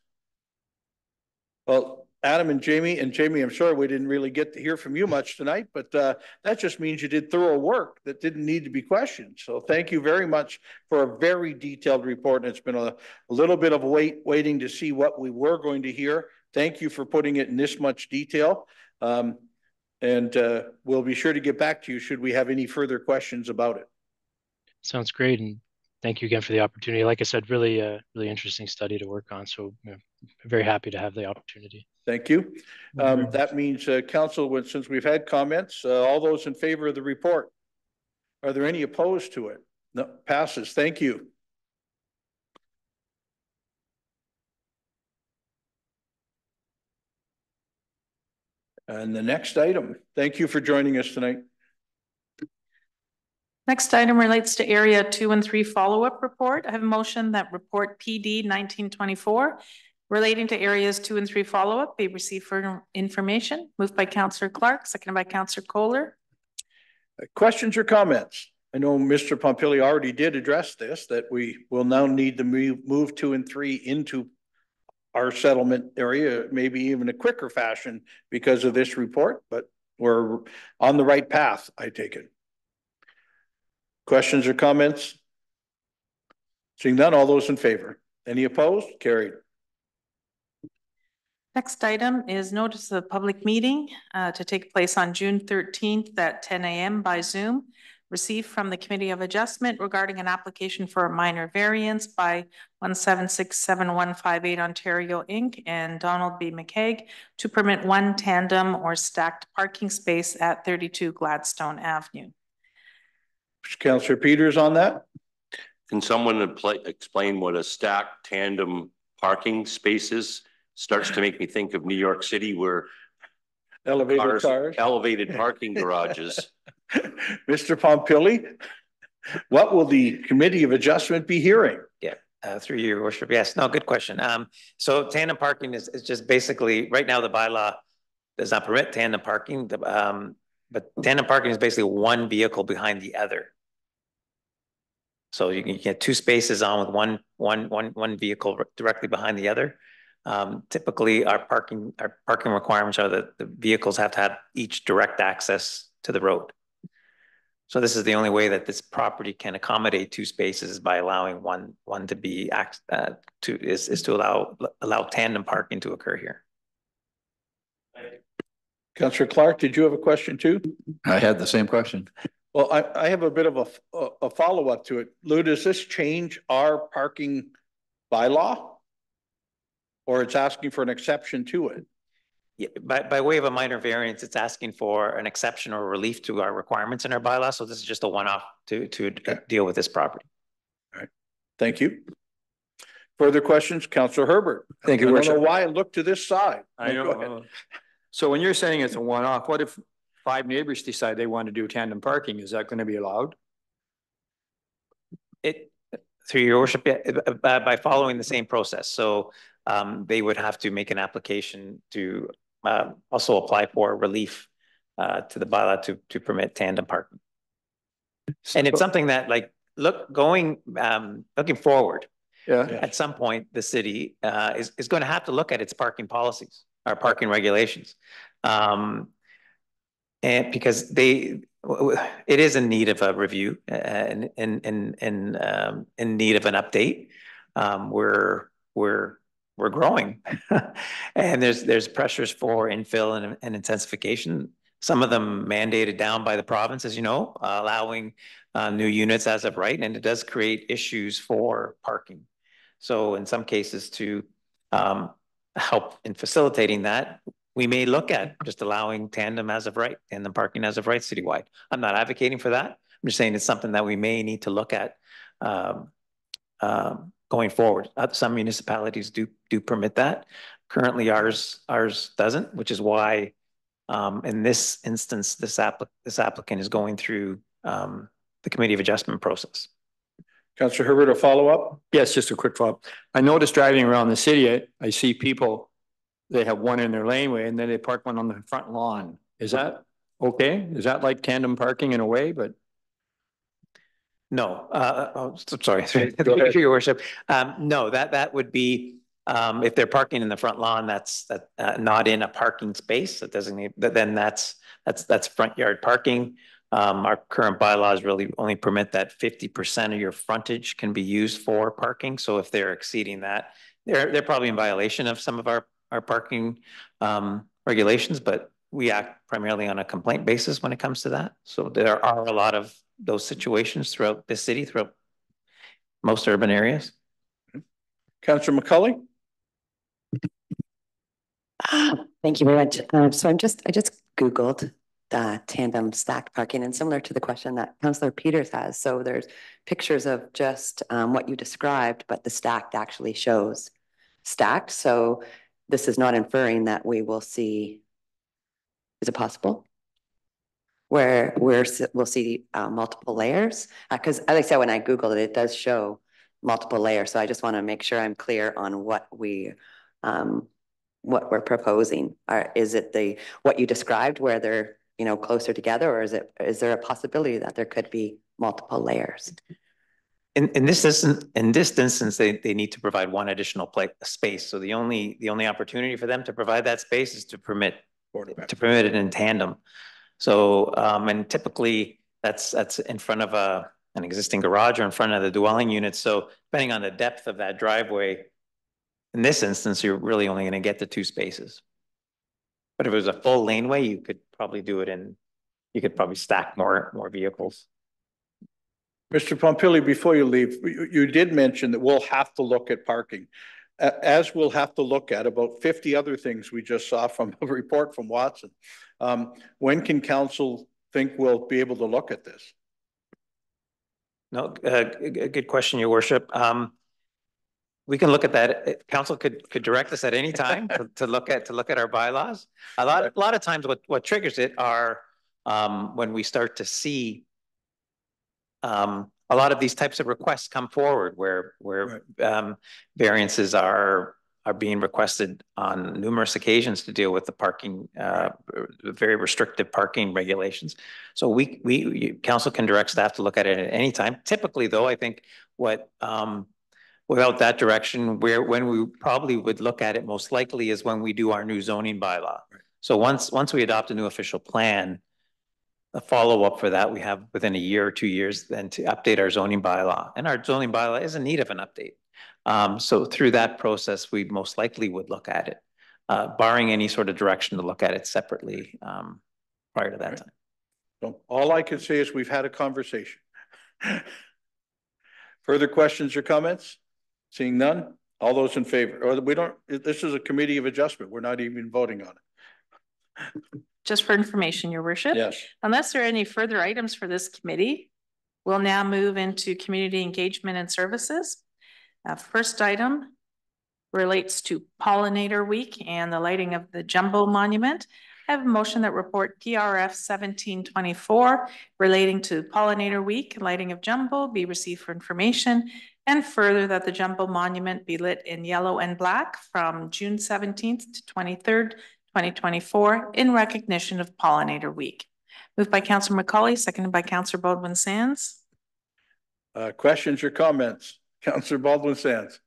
Well, Adam and Jamie, I'm sorry we didn't really get to hear from you much tonight, but that just means you did thorough work that didn't need to be questioned. So thank you very much for a very detailed report. And it's been a little bit of waiting to see what we were going to hear. thank you for putting it in this much detail. And we'll be sure to get back to you should we have any further questions about it. Sounds great. And thank you again for the opportunity. Like I said, really, really interesting study to work on. So very happy to have the opportunity. Thank you. That means council, since we've had comments, all those in favor of the report, are there any opposed to it? No, passes. Thank you. And the next item, thank you for joining us tonight. Next item relates to Area 2 and 3 follow-up report. I have a motion that report PD 1924 relating to areas 2 and 3 follow-up be received for information. Moved by Councillor Clark, seconded by Councillor Kohler. Questions or comments? I know Mr. Pompili already did address this, that we will now need to move 2 and 3 into our settlement area, maybe even a quicker fashion because of this report, but we're on the right path, I take it. Questions or comments? Seeing none, all those in favor? Any opposed? Carried. Next item is notice of a public meeting to take place on June 13th at 10 a.m. by Zoom. Received from the Committee of Adjustment regarding an application for a minor variance by 1767158 Ontario Inc. and Donald B. McCaig to permit one tandem or stacked parking space at 32 Gladstone Avenue. Councillor Peters on that? Can someone explain what a stacked tandem parking space is? Starts to make me think of New York City where elevated cars. Elevated parking garages. Mr. Pompili, what will the Committee of Adjustment be hearing? Yeah, through your worship. Yes, no, good question. So tandem parking is just basically, right now the bylaw does not permit tandem parking, but tandem parking is basically one vehicle behind the other. So you can get 2 spaces on with one vehicle directly behind the other. Typically our parking requirements are that the vehicles have to have each direct access to the road. So this is the only way that this property can accommodate 2 spaces by allowing one to be to allow tandem parking to occur here. Councillor Clark, did you have a question too? I had the same question. Well, I have a bit of a follow-up to it. Lou, does this change our parking bylaw? Or it's asking for an exception to it? Yeah, by way of a minor variance, it's asking for an exception or relief to our requirements in our bylaw. So this is just a one-off to deal with this property. All right, thank you. Further questions, Councillor Herbert? Thank you, Worship. I don't know why I look to this side. I know. So when you're saying it's a one-off, what if 5 neighbors decide they want to do tandem parking? Is that going to be allowed? Through your worship, by following the same process. So they would have to make an application to also apply for relief to the bylaw to permit tandem parking. And it's something that, like, looking forward, at some point the city is going to have to look at its parking policies, our parking regulations, and because it is in need of a review and in need of an update. We're growing and there's pressures for infill and intensification, some of them mandated down by the province, as you know, allowing new units as of right, and it does create issues for parking. So in some cases, to help in facilitating that, we may look at just allowing tandem as of right, tandem parking as of right citywide. I'm not advocating for that. I'm just saying it's something that we may need to look at going forward. Some municipalities do permit that. Currently ours doesn't, which is why in this instance, this applicant is going through the Committee of Adjustment process. Councillor Herbert, a follow-up? Yes, just a quick follow-up. I noticed driving around the city, I see people, they have one in their laneway and then they park one on the front lawn. Is that okay? Is that like tandem parking in a way? But no, sorry, your worship. No, that would be if they're parking in the front lawn, that's not in a parking space. That doesn't. Then that's front yard parking. Our current bylaws really only permit that 50% of your frontage can be used for parking. So if they're exceeding that, they're probably in violation of some of our parking regulations, but we act primarily on a complaint basis when it comes to that. So there are a lot of those situations throughout the city, throughout most urban areas. Councillor McCauley? Thank you very much. So I just Googled tandem stacked parking, and similar to the question that Councillor Peters has. So there's pictures of just what you described, but the stacked actually shows stacked. So this is not inferring that we will see, is it possible? Where we'll see multiple layers? Because as I said, when I Googled it, it does show multiple layers. So I just want to make sure I'm clear on what we're proposing. Is it what you described where they're closer together, or is there a possibility that there could be multiple layers? In this instance, they need to provide one additional space. So the only opportunity for them to provide that space is to permit it in tandem. So and typically that's in front of an existing garage or in front of the dwelling unit. So depending on the depth of that driveway, in this instance, you're really only going to get the 2 spaces. But if it was a full laneway, you could probably do it you could probably stack more vehicles. Mr. Pompili, before you leave, you did mention that we'll have to look at parking, as we'll have to look at about 50 other things we just saw from a report from Watson. When can council think we'll be able to look at this? No, good question, Your Worship. We can look at that. Council could direct us at any time to look at our bylaws. A lot of times, what triggers it are when we start to see a lot of these types of requests come forward, where right. Variances are being requested on numerous occasions to deal with the parking, very restrictive parking regulations. So council can direct staff to look at it at any time. Typically, though, I think without that direction, when we probably would look at it most likely is when we do our new zoning bylaw. Right. So once we adopt a new official plan, the follow-up for that we have within a year or 2 years then to update our zoning bylaw. And our zoning bylaw is in need of an update. So through that process, we most likely would look at it, barring any sort of direction to look at it separately prior to that right. time. So all I can say is we've had a conversation. Further questions or comments? Seeing none, all those in favor, or this is a committee of adjustment. We're not even voting on it. Just for information, Your Worship. Yes. Unless there are any further items for this committee, we'll now move into community engagement and services. First item relates to Pollinator Week and the lighting of the Jumbo Monument. I have a motion that report PRF 1724 relating to Pollinator Week, lighting of Jumbo, be received for information, and further that the Jumbo Monument be lit in yellow and black from June 17th to 23rd, 2024 in recognition of Pollinator Week. Moved by Councillor McCauley, seconded by Councillor Baldwin-Sands. Questions or comments? Councillor Baldwin-Sands.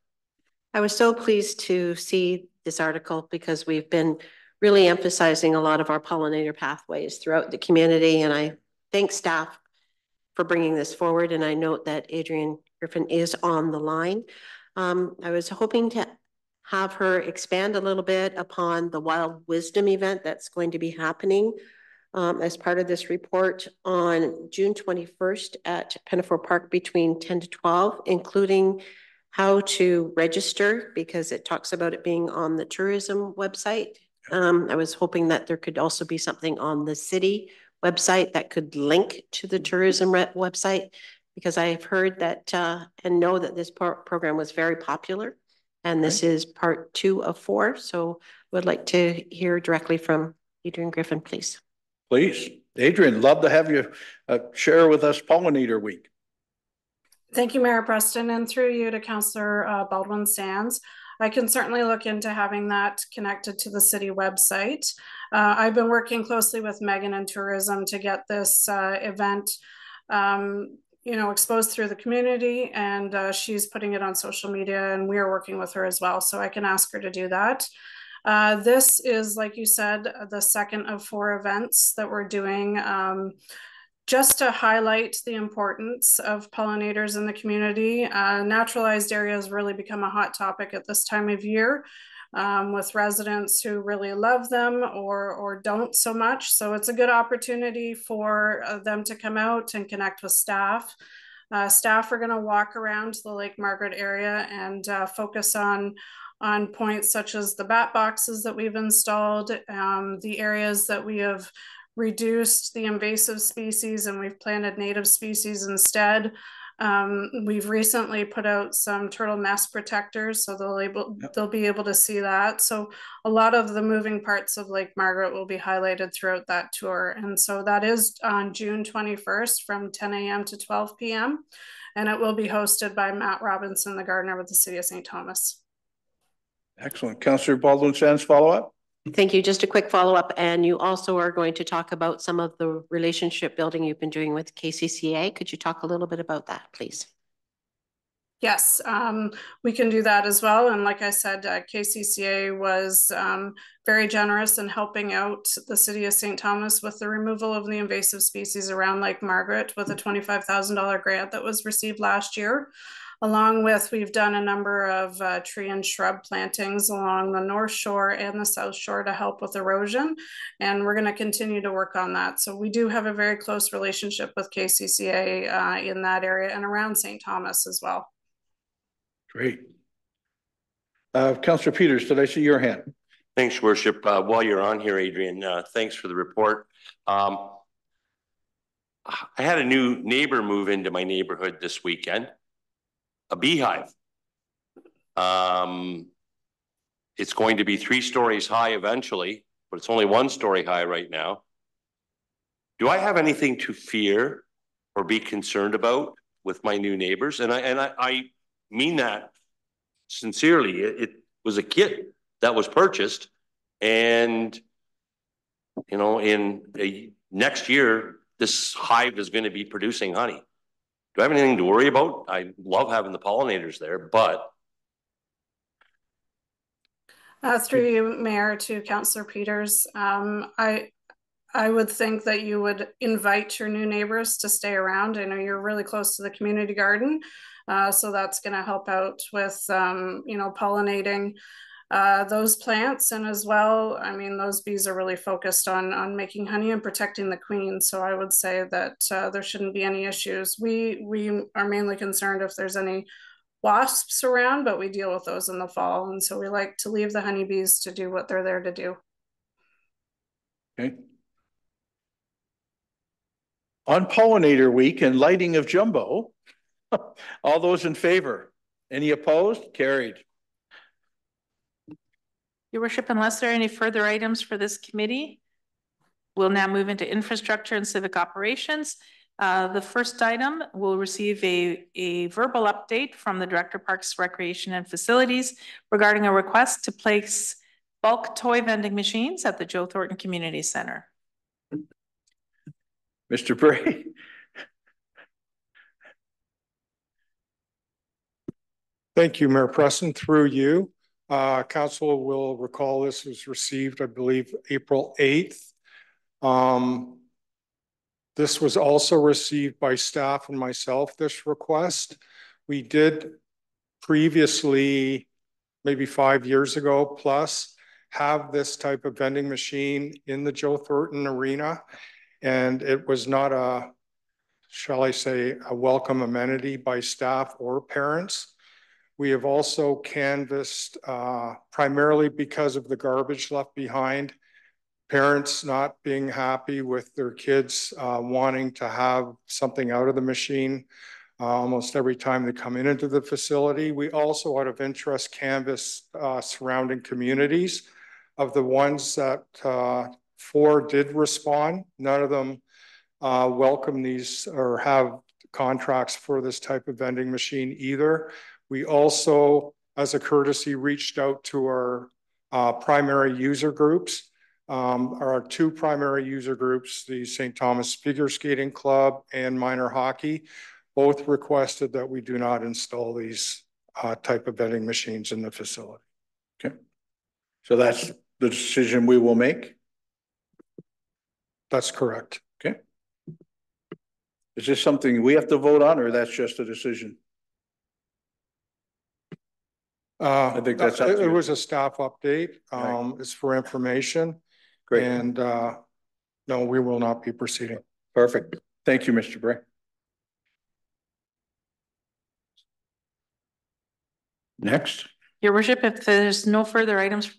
I was so pleased to see this article because we've been really emphasizing a lot of our pollinator pathways throughout the community, and I thank staff for bringing this forward. And I note that Adrian Griffin is on the line. I was hoping to have her expand a little bit upon the Wild Wisdom event that's going to be happening as part of this report on June 21st at Pinafore Park between 10 to 12, including how to register, because it talks about it being on the tourism website. I was hoping that there could also be something on the city website that could link to the tourism website, because I've heard that and know that this program was very popular, and this is part 2 of 4. So would like to hear directly from Adrian Griffin, please. Please. Adrian, love to have you share with us Pollinator Week. Thank you, Mayor Preston, and through you to Councillor Baldwin-Sands. I can certainly look into having that connected to the city website. I've been working closely with Megan and Tourism to get this event exposed through the community, and she's putting it on social media, and we are working with her as well, so I can ask her to do that. This is, like you said, the second of 4 events that we're doing just to highlight the importance of pollinators in the community. Naturalized areas really become a hot topic at this time of year. with residents who really love them or don't so much. So it's a good opportunity for them to come out and connect with staff. Staff are going to walk around the Lake Margaret area and focus on points such as the bat boxes that we've installed, the areas that we have reduced the invasive species and we've planted native species instead. We've recently put out some turtle nest protectors, so they'll be able to see that. So a lot of the moving parts of Lake Margaret will be highlighted throughout that tour. And so that is on June 21st from 10 a.m. to 12 p.m. And it will be hosted by Matt Robinson, the gardener with the City of St. Thomas. Excellent. Councillor Baldwin-Sands, follow up. Thank you. Just a quick follow-up. And you also are going to talk about some of the relationship building you've been doing with KCCA. Could you talk a little bit about that, please? Yes, we can do that as well. And like I said, KCCA was very generous in helping out the City of St. Thomas with the removal of the invasive species around Lake Margaret with a $25,000 grant that was received last year. Along with, we've done a number of tree and shrub plantings along the North Shore and the South Shore to help with erosion. And we're going to continue to work on that. So we do have a very close relationship with KCCA in that area and around St. Thomas as well. Great. Councillor Peters, did I see your hand? Thanks, Worship. While you're on here, Adrian, thanks for the report. I had a new neighbor move into my neighborhood this weekend. A beehive. It's going to be 3 stories high eventually, but it's only 1 story high right now. Do I have anything to fear or be concerned about with my new neighbors? And I mean that sincerely. It was a kit that was purchased, and you know, in next year, this hive is going to be producing honey. Do I have anything to worry about? I love having the pollinators there, but. Through you, Mayor, to Councillor Peters, I would think that you would invite your new neighbors to stay around. I know you're really close to the community garden, so that's going to help out with, you know, pollinating those plants. And as well, I mean, those bees are really focused on making honey and protecting the queen. So I would say that there shouldn't be any issues. We are mainly concerned if there's any wasps around, but we deal with those in the fall. And so we like to leave the honeybees to do what they're there to do. Okay. On Pollinator Week and lighting of Jumbo, all those in favor? Any opposed? Carried. Your Worship, unless there are any further items for this committee, we'll now move into infrastructure and civic operations. The first item will receive a verbal update from the Director, Parks, Recreation and Facilities regarding a request to place bulk toy vending machines at the Joe Thornton Community Center. Mr. Bray. Thank you, Mayor Preston. Through you, Council will recall this was received, I believe, April 8th. This was also received by staff and myself, this request. We did previously, maybe 5 years ago plus, have this type of vending machine in the Joe Thornton Arena. And it was not a, shall I say, a welcome amenity by staff or parents. We have also canvassed primarily because of the garbage left behind, parents not being happy with their kids wanting to have something out of the machine almost every time they come into the facility. We also, out of interest, canvassed surrounding communities. Of the ones that 4 did respond, none of them welcome these or have contracts for this type of vending machine either. We also, as a courtesy, reached out to our primary user groups. Our 2 primary user groups, the St. Thomas Figure Skating Club and Minor Hockey, both requested that we do not install these type of vending machines in the facility. Okay. So that's the decision we will make? That's correct. Okay. Is this something we have to vote on, or that's just a decision? I think that's up to It you. was a staff update. It's for information. Great. And no, we will not be proceeding. Perfect. Thank you, Mr. Bray. Next. Your worship, if there's no further items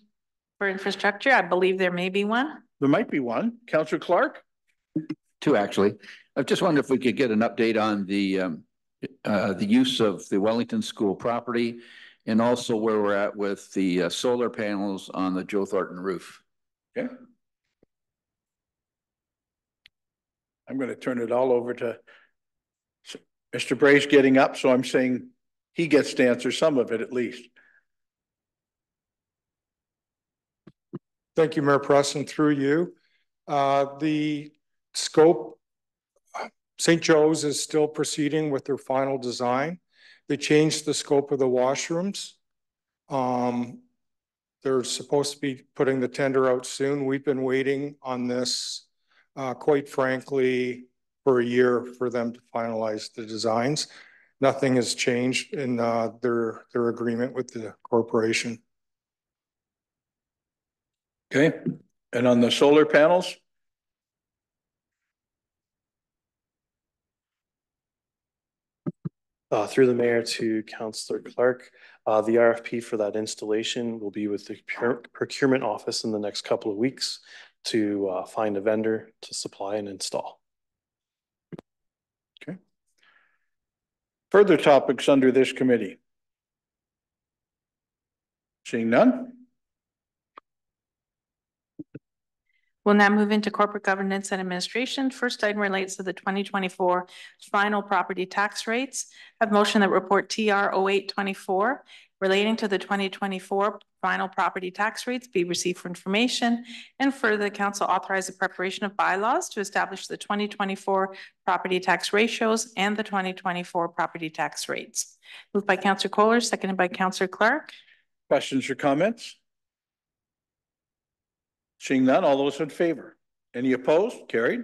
for infrastructure, I believe there may be one. There might be one. Councillor Clark? Two, actually. I just wondered if we could get an update on the use of the Wellington School property and also where we're at with the solar panels on the Joe Thornton roof. Okay. I'm going to turn it all over to Mr. Bray's getting up, so I'm saying he gets to answer some of it at least. Thank you, Mayor Preston, through you. The scope, St. Joe's is still proceeding with their final design. They changed the scope of the washrooms. They're supposed to be putting the tender out soon. We've been waiting on this, quite frankly, for a year for them to finalize the designs. Nothing has changed in their agreement with the corporation. Okay. And on the solar panels? Through the mayor to Councillor Clark, the RFP for that installation will be with the procurement office in the next couple of weeks to find a vendor to supply and install. Okay. Further topics under this committee? Seeing none? We'll now move into corporate governance and administration. First item relates to the 2024 final property tax rates. I have motion that report TR 0824 relating to the 2024 final property tax rates be received for information, and further the council authorize the preparation of bylaws to establish the 2024 property tax ratios and the 2024 property tax rates. Moved by Councillor Kohler, seconded by Councillor Clark. Questions or comments? Seeing none, all those in favor? Any opposed? Carried.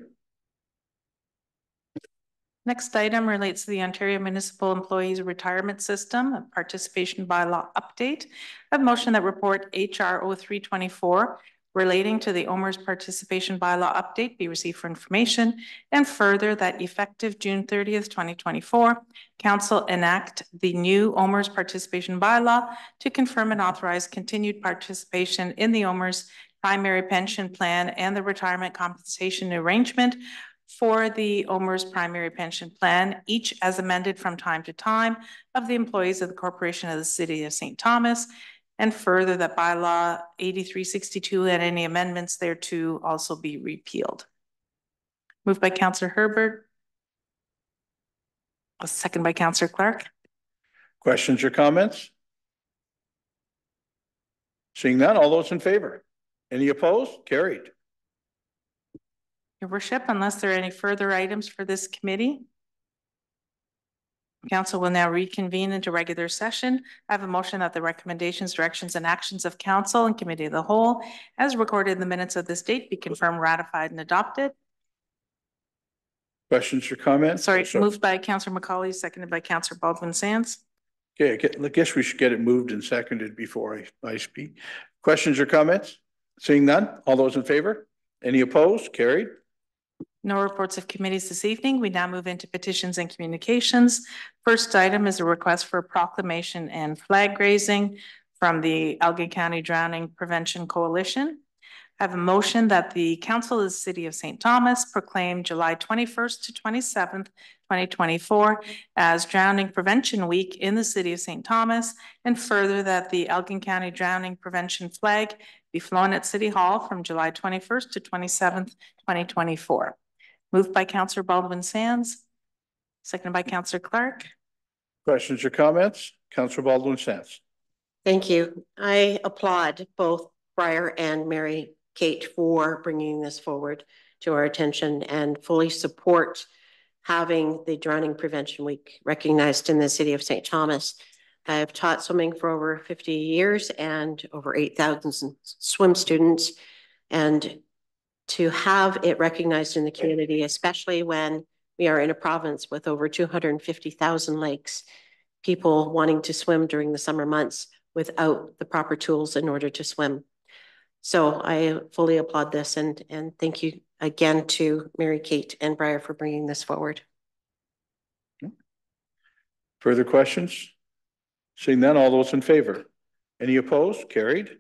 Next item relates to the Ontario Municipal Employees Retirement System, a participation bylaw update. I have motion that report HR 0324 relating to the OMERS participation bylaw update be received for information, and further that effective June 30th, 2024, council enact the new OMERS participation bylaw to confirm and authorize continued participation in the OMERS primary pension plan and the retirement compensation arrangement for the OMERS primary pension plan, each as amended from time to time of the employees of the corporation of the city of St. Thomas, and further that bylaw 8362 and any amendments thereto also be repealed. Moved by Councillor Herbert. A second by Councillor Clark. Questions or comments? Seeing none, all those in favor? Any opposed? Carried. Your worship, unless there are any further items for this committee, council will now reconvene into regular session. I have a motion that the recommendations, directions, and actions of council and committee of the whole, as recorded in the minutes of this date, be confirmed, ratified, and adopted. Questions or comments? Sorry, moved by Councillor McCauley, seconded by Councillor Baldwin-Sands. Okay, I guess we should get it moved and seconded before I speak. Questions or comments? Seeing none, all those in favor? Any opposed? Carried. No reports of committees this evening. We now move into petitions and communications. First item is a request for a proclamation and flag raising from the Elgin County Drowning Prevention Coalition. I have a motion that the Council of the City of St. Thomas proclaim July 21st to 27th, 2024 as Drowning Prevention Week in the City of St. Thomas, and further that the Elgin County Drowning Prevention flag be flown at City Hall from July 21st to 27th, 2024. Moved by Councillor Baldwin-Sands, seconded by Councillor Clark. Questions or comments? Councillor Baldwin-Sands. Thank you. I applaud both Briar and Mary Kate for bringing this forward to our attention and fully support having the Drowning Prevention Week recognized in the city of St. Thomas. I've taught swimming for over 50 years and over 8,000 swim students, and to have it recognized in the community, especially when we are in a province with over 250,000 lakes, people wanting to swim during the summer months without the proper tools in order to swim. So I fully applaud this and thank you again to Mary Kate and Briar for bringing this forward. Further questions? Seeing none, all those in favor? Any opposed? Carried.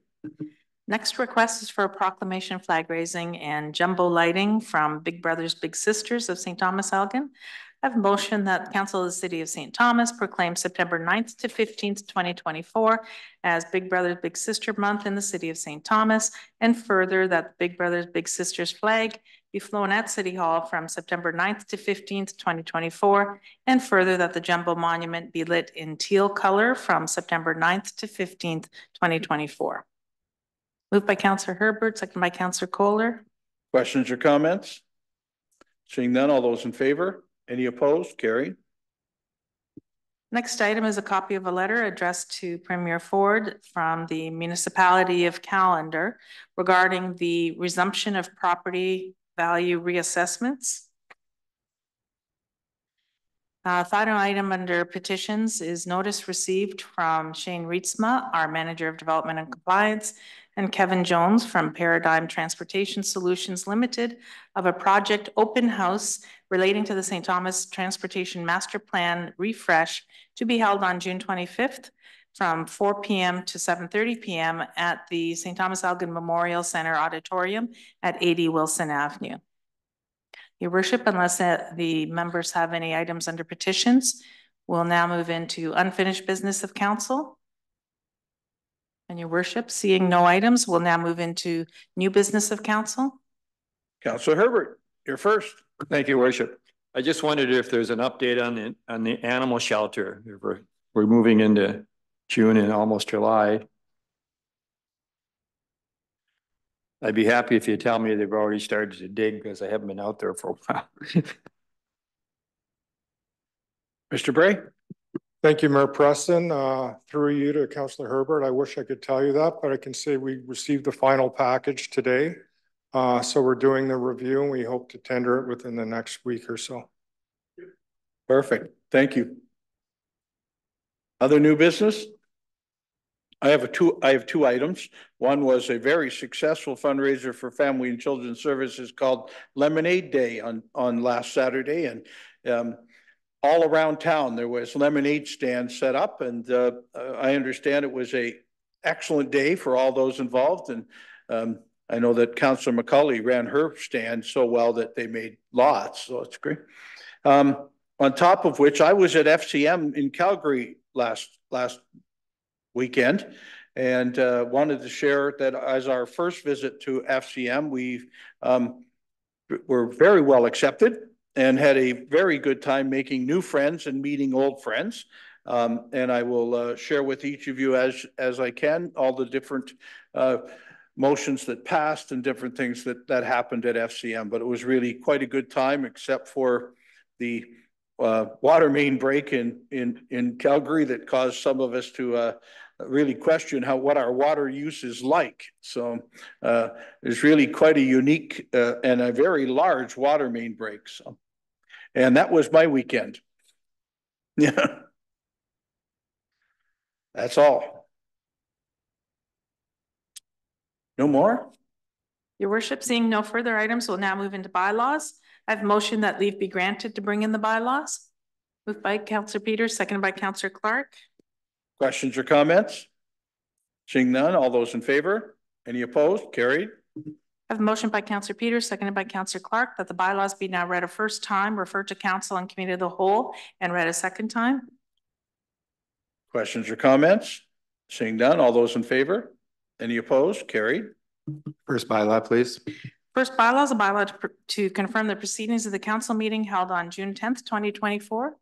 Next request is for a proclamation, flag raising, and jumbo lighting from Big Brothers Big Sisters of St. Thomas Elgin. I have a motion that the Council of the City of St. Thomas proclaim September 9th to 15th, 2024 as Big Brothers Big Sister Month in the City of St. Thomas, and further that the Big Brothers Big Sisters flag be flown at City Hall from September 9th to 15th, 2024, and further that the jumbo monument be lit in teal color from September 9th to 15th, 2024. Moved by Councillor Herbert, second by Councillor Kohler. Questions or comments? Seeing none, all those in favor? Any opposed? Carried. Next item is a copy of a letter addressed to Premier Ford from the municipality of Callander regarding the resumption of property value reassessments. Final item under petitions is notice received from Shane Rietzma, our Manager of Development and Compliance, and Kevin Jones from Paradigm Transportation Solutions Limited of a project open house relating to the St. Thomas Transportation Master Plan refresh to be held on June 25th from 4 p.m. to 7:30 p.m. at the St. Thomas Elgin Memorial Center Auditorium at 80 Wilson Avenue. Your Worship, unless the members have any items under petitions, we'll now move into unfinished business of council. And Your Worship, seeing no items, we'll now move into new business of council. Councillor Herbert, you're first. Thank you, Worship. I just wondered if there's an update on the animal shelter. We're moving into June and almost July. I'd be happy if you tell me they've already started to dig because I haven't been out there for a while. Mr. Bray. Thank you, Mayor Preston. Through you to Councillor Herbert, I wish I could tell you that, but I can say we received the final package today. So we're doing the review and we hope to tender it within the next week or so. Perfect. Thank you. Other new business? I have two items. One was a very successful fundraiser for Family and Children's Services called Lemonade Day on last Saturday, and all around town there was lemonade stands set up, and I understand it was a excellent day for all those involved, and I know that Councillor McCauley ran her stand so well that they made lots, so it's great. On top of which, I was at FCM in Calgary last weekend, and wanted to share that as our first visit to FCM, we were very well accepted and had a very good time making new friends and meeting old friends. And I will share with each of you as I can all the different motions that passed and different things that happened at FCM. But it was really quite a good time, except for the water main break in Calgary that caused some of us to really question what our water use is like. So it's really quite a unique and a very large water main break. So, and that was my weekend. Yeah, that's all. No more? Your Worship, seeing no further items, we'll now move into bylaws. I have a motion that leave be granted to bring in the bylaws. Moved by Councillor Peters, seconded by Councillor Clark. Questions or comments? Seeing none, all those in favor? Any opposed? Carried. I have a motion by Councillor Peters, seconded by Councillor Clark, that the bylaws be now read a first time, referred to Council and Committee of the Whole, and read a second time. Questions or comments? Seeing none, all those in favor? Any opposed? Carried. First bylaw, please. First bylaw is a bylaw to confirm the proceedings of the council meeting held on June 10th, 2024.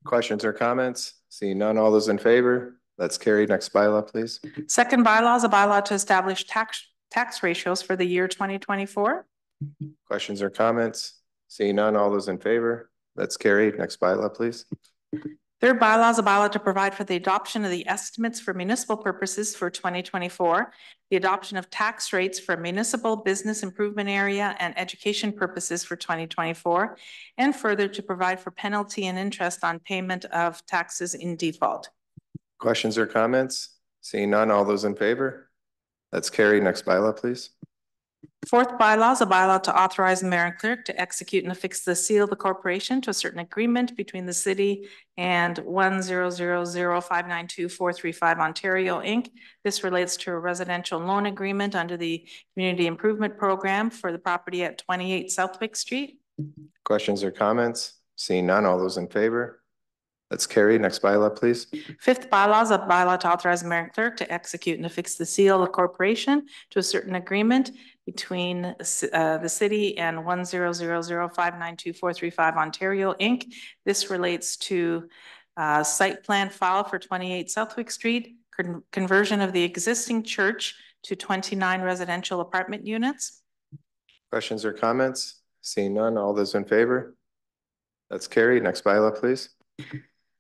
Questions or comments? Seeing none, all those in favor? That's carried. Next bylaw, please. Second bylaw is a bylaw to establish tax ratios for the year 2024. Questions or comments? Seeing none, all those in favor? That's carried. Next bylaw, please. Third bylaw is a bylaw to provide for the adoption of the estimates for municipal purposes for 2024, the adoption of tax rates for municipal business improvement area and education purposes for 2024, and further to provide for penalty and interest on payment of taxes in default. Questions or comments? Seeing none, all those in favor? That's carried. Next bylaw, please. Fourth bylaw is a bylaw to authorize the mayor and clerk to execute and affix the seal of the corporation to a certain agreement between the city and 1000592-435 Ontario Inc. This relates to a residential loan agreement under the Community Improvement Program for the property at 28 Southwick Street. Questions or comments? Seeing none, all those in favor? That's carried. Next bylaw, please. Fifth bylaw is a bylaw to authorize the mayor and clerk to execute and affix the seal of the corporation to a certain agreement between the city and 1000592-435 Ontario Inc. This relates to site plan file for 28 Southwick Street, conversion of the existing church to 29 residential apartment units. Questions or comments? Seeing none, all those in favor? That's carried. Next bylaw, please.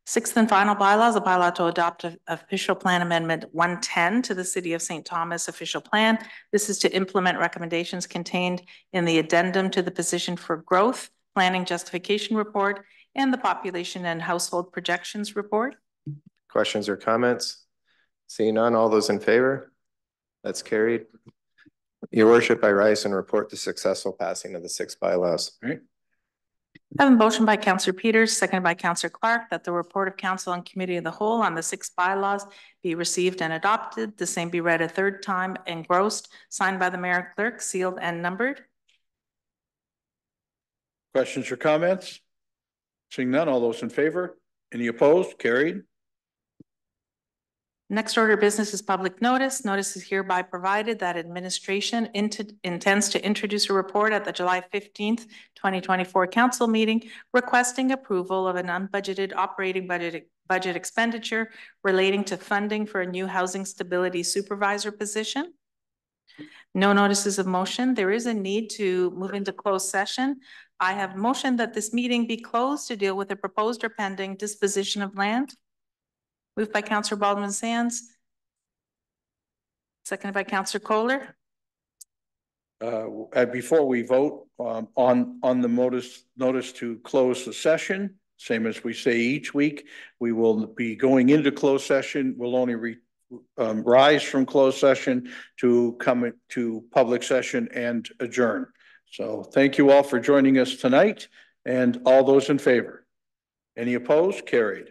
Sixth and final bylaw is a bylaw to adopt official plan amendment 110 to the City of St. Thomas official plan. This is to implement recommendations contained in the addendum to the position for growth, planning justification report, and the population and household projections report. Questions or comments? Seeing none, all those in favor? That's carried. Your worship, I rise and report the successful passing of the 6 bylaws. All right. I have a motion by Councillor Peters, seconded by Councillor Clark, that the report of council and committee of the whole on the 6 bylaws be received and adopted. The same be read a third time, engrossed, signed by the mayor clerk, sealed and numbered. Questions or comments? Seeing none, all those in favor? Any opposed? Carried. Next order of business is public notice. Notice is hereby provided that administration intends to introduce a report at the July 15th, 2024 council meeting requesting approval of an unbudgeted operating budget expenditure relating to funding for a new housing stability supervisor position. No notices of motion. There is a need to move into closed session. I have motioned that this meeting be closed to deal with a proposed or pending disposition of land. Moved by Councillor Baldwin-Sands. Seconded by Councillor Kohler. Before we vote on the notice to close the session, same as we say each week, we will be going into closed session. We'll only rise from closed session to come to public session and adjourn. So thank you all for joining us tonight, and all those in favor. Any opposed? Carried.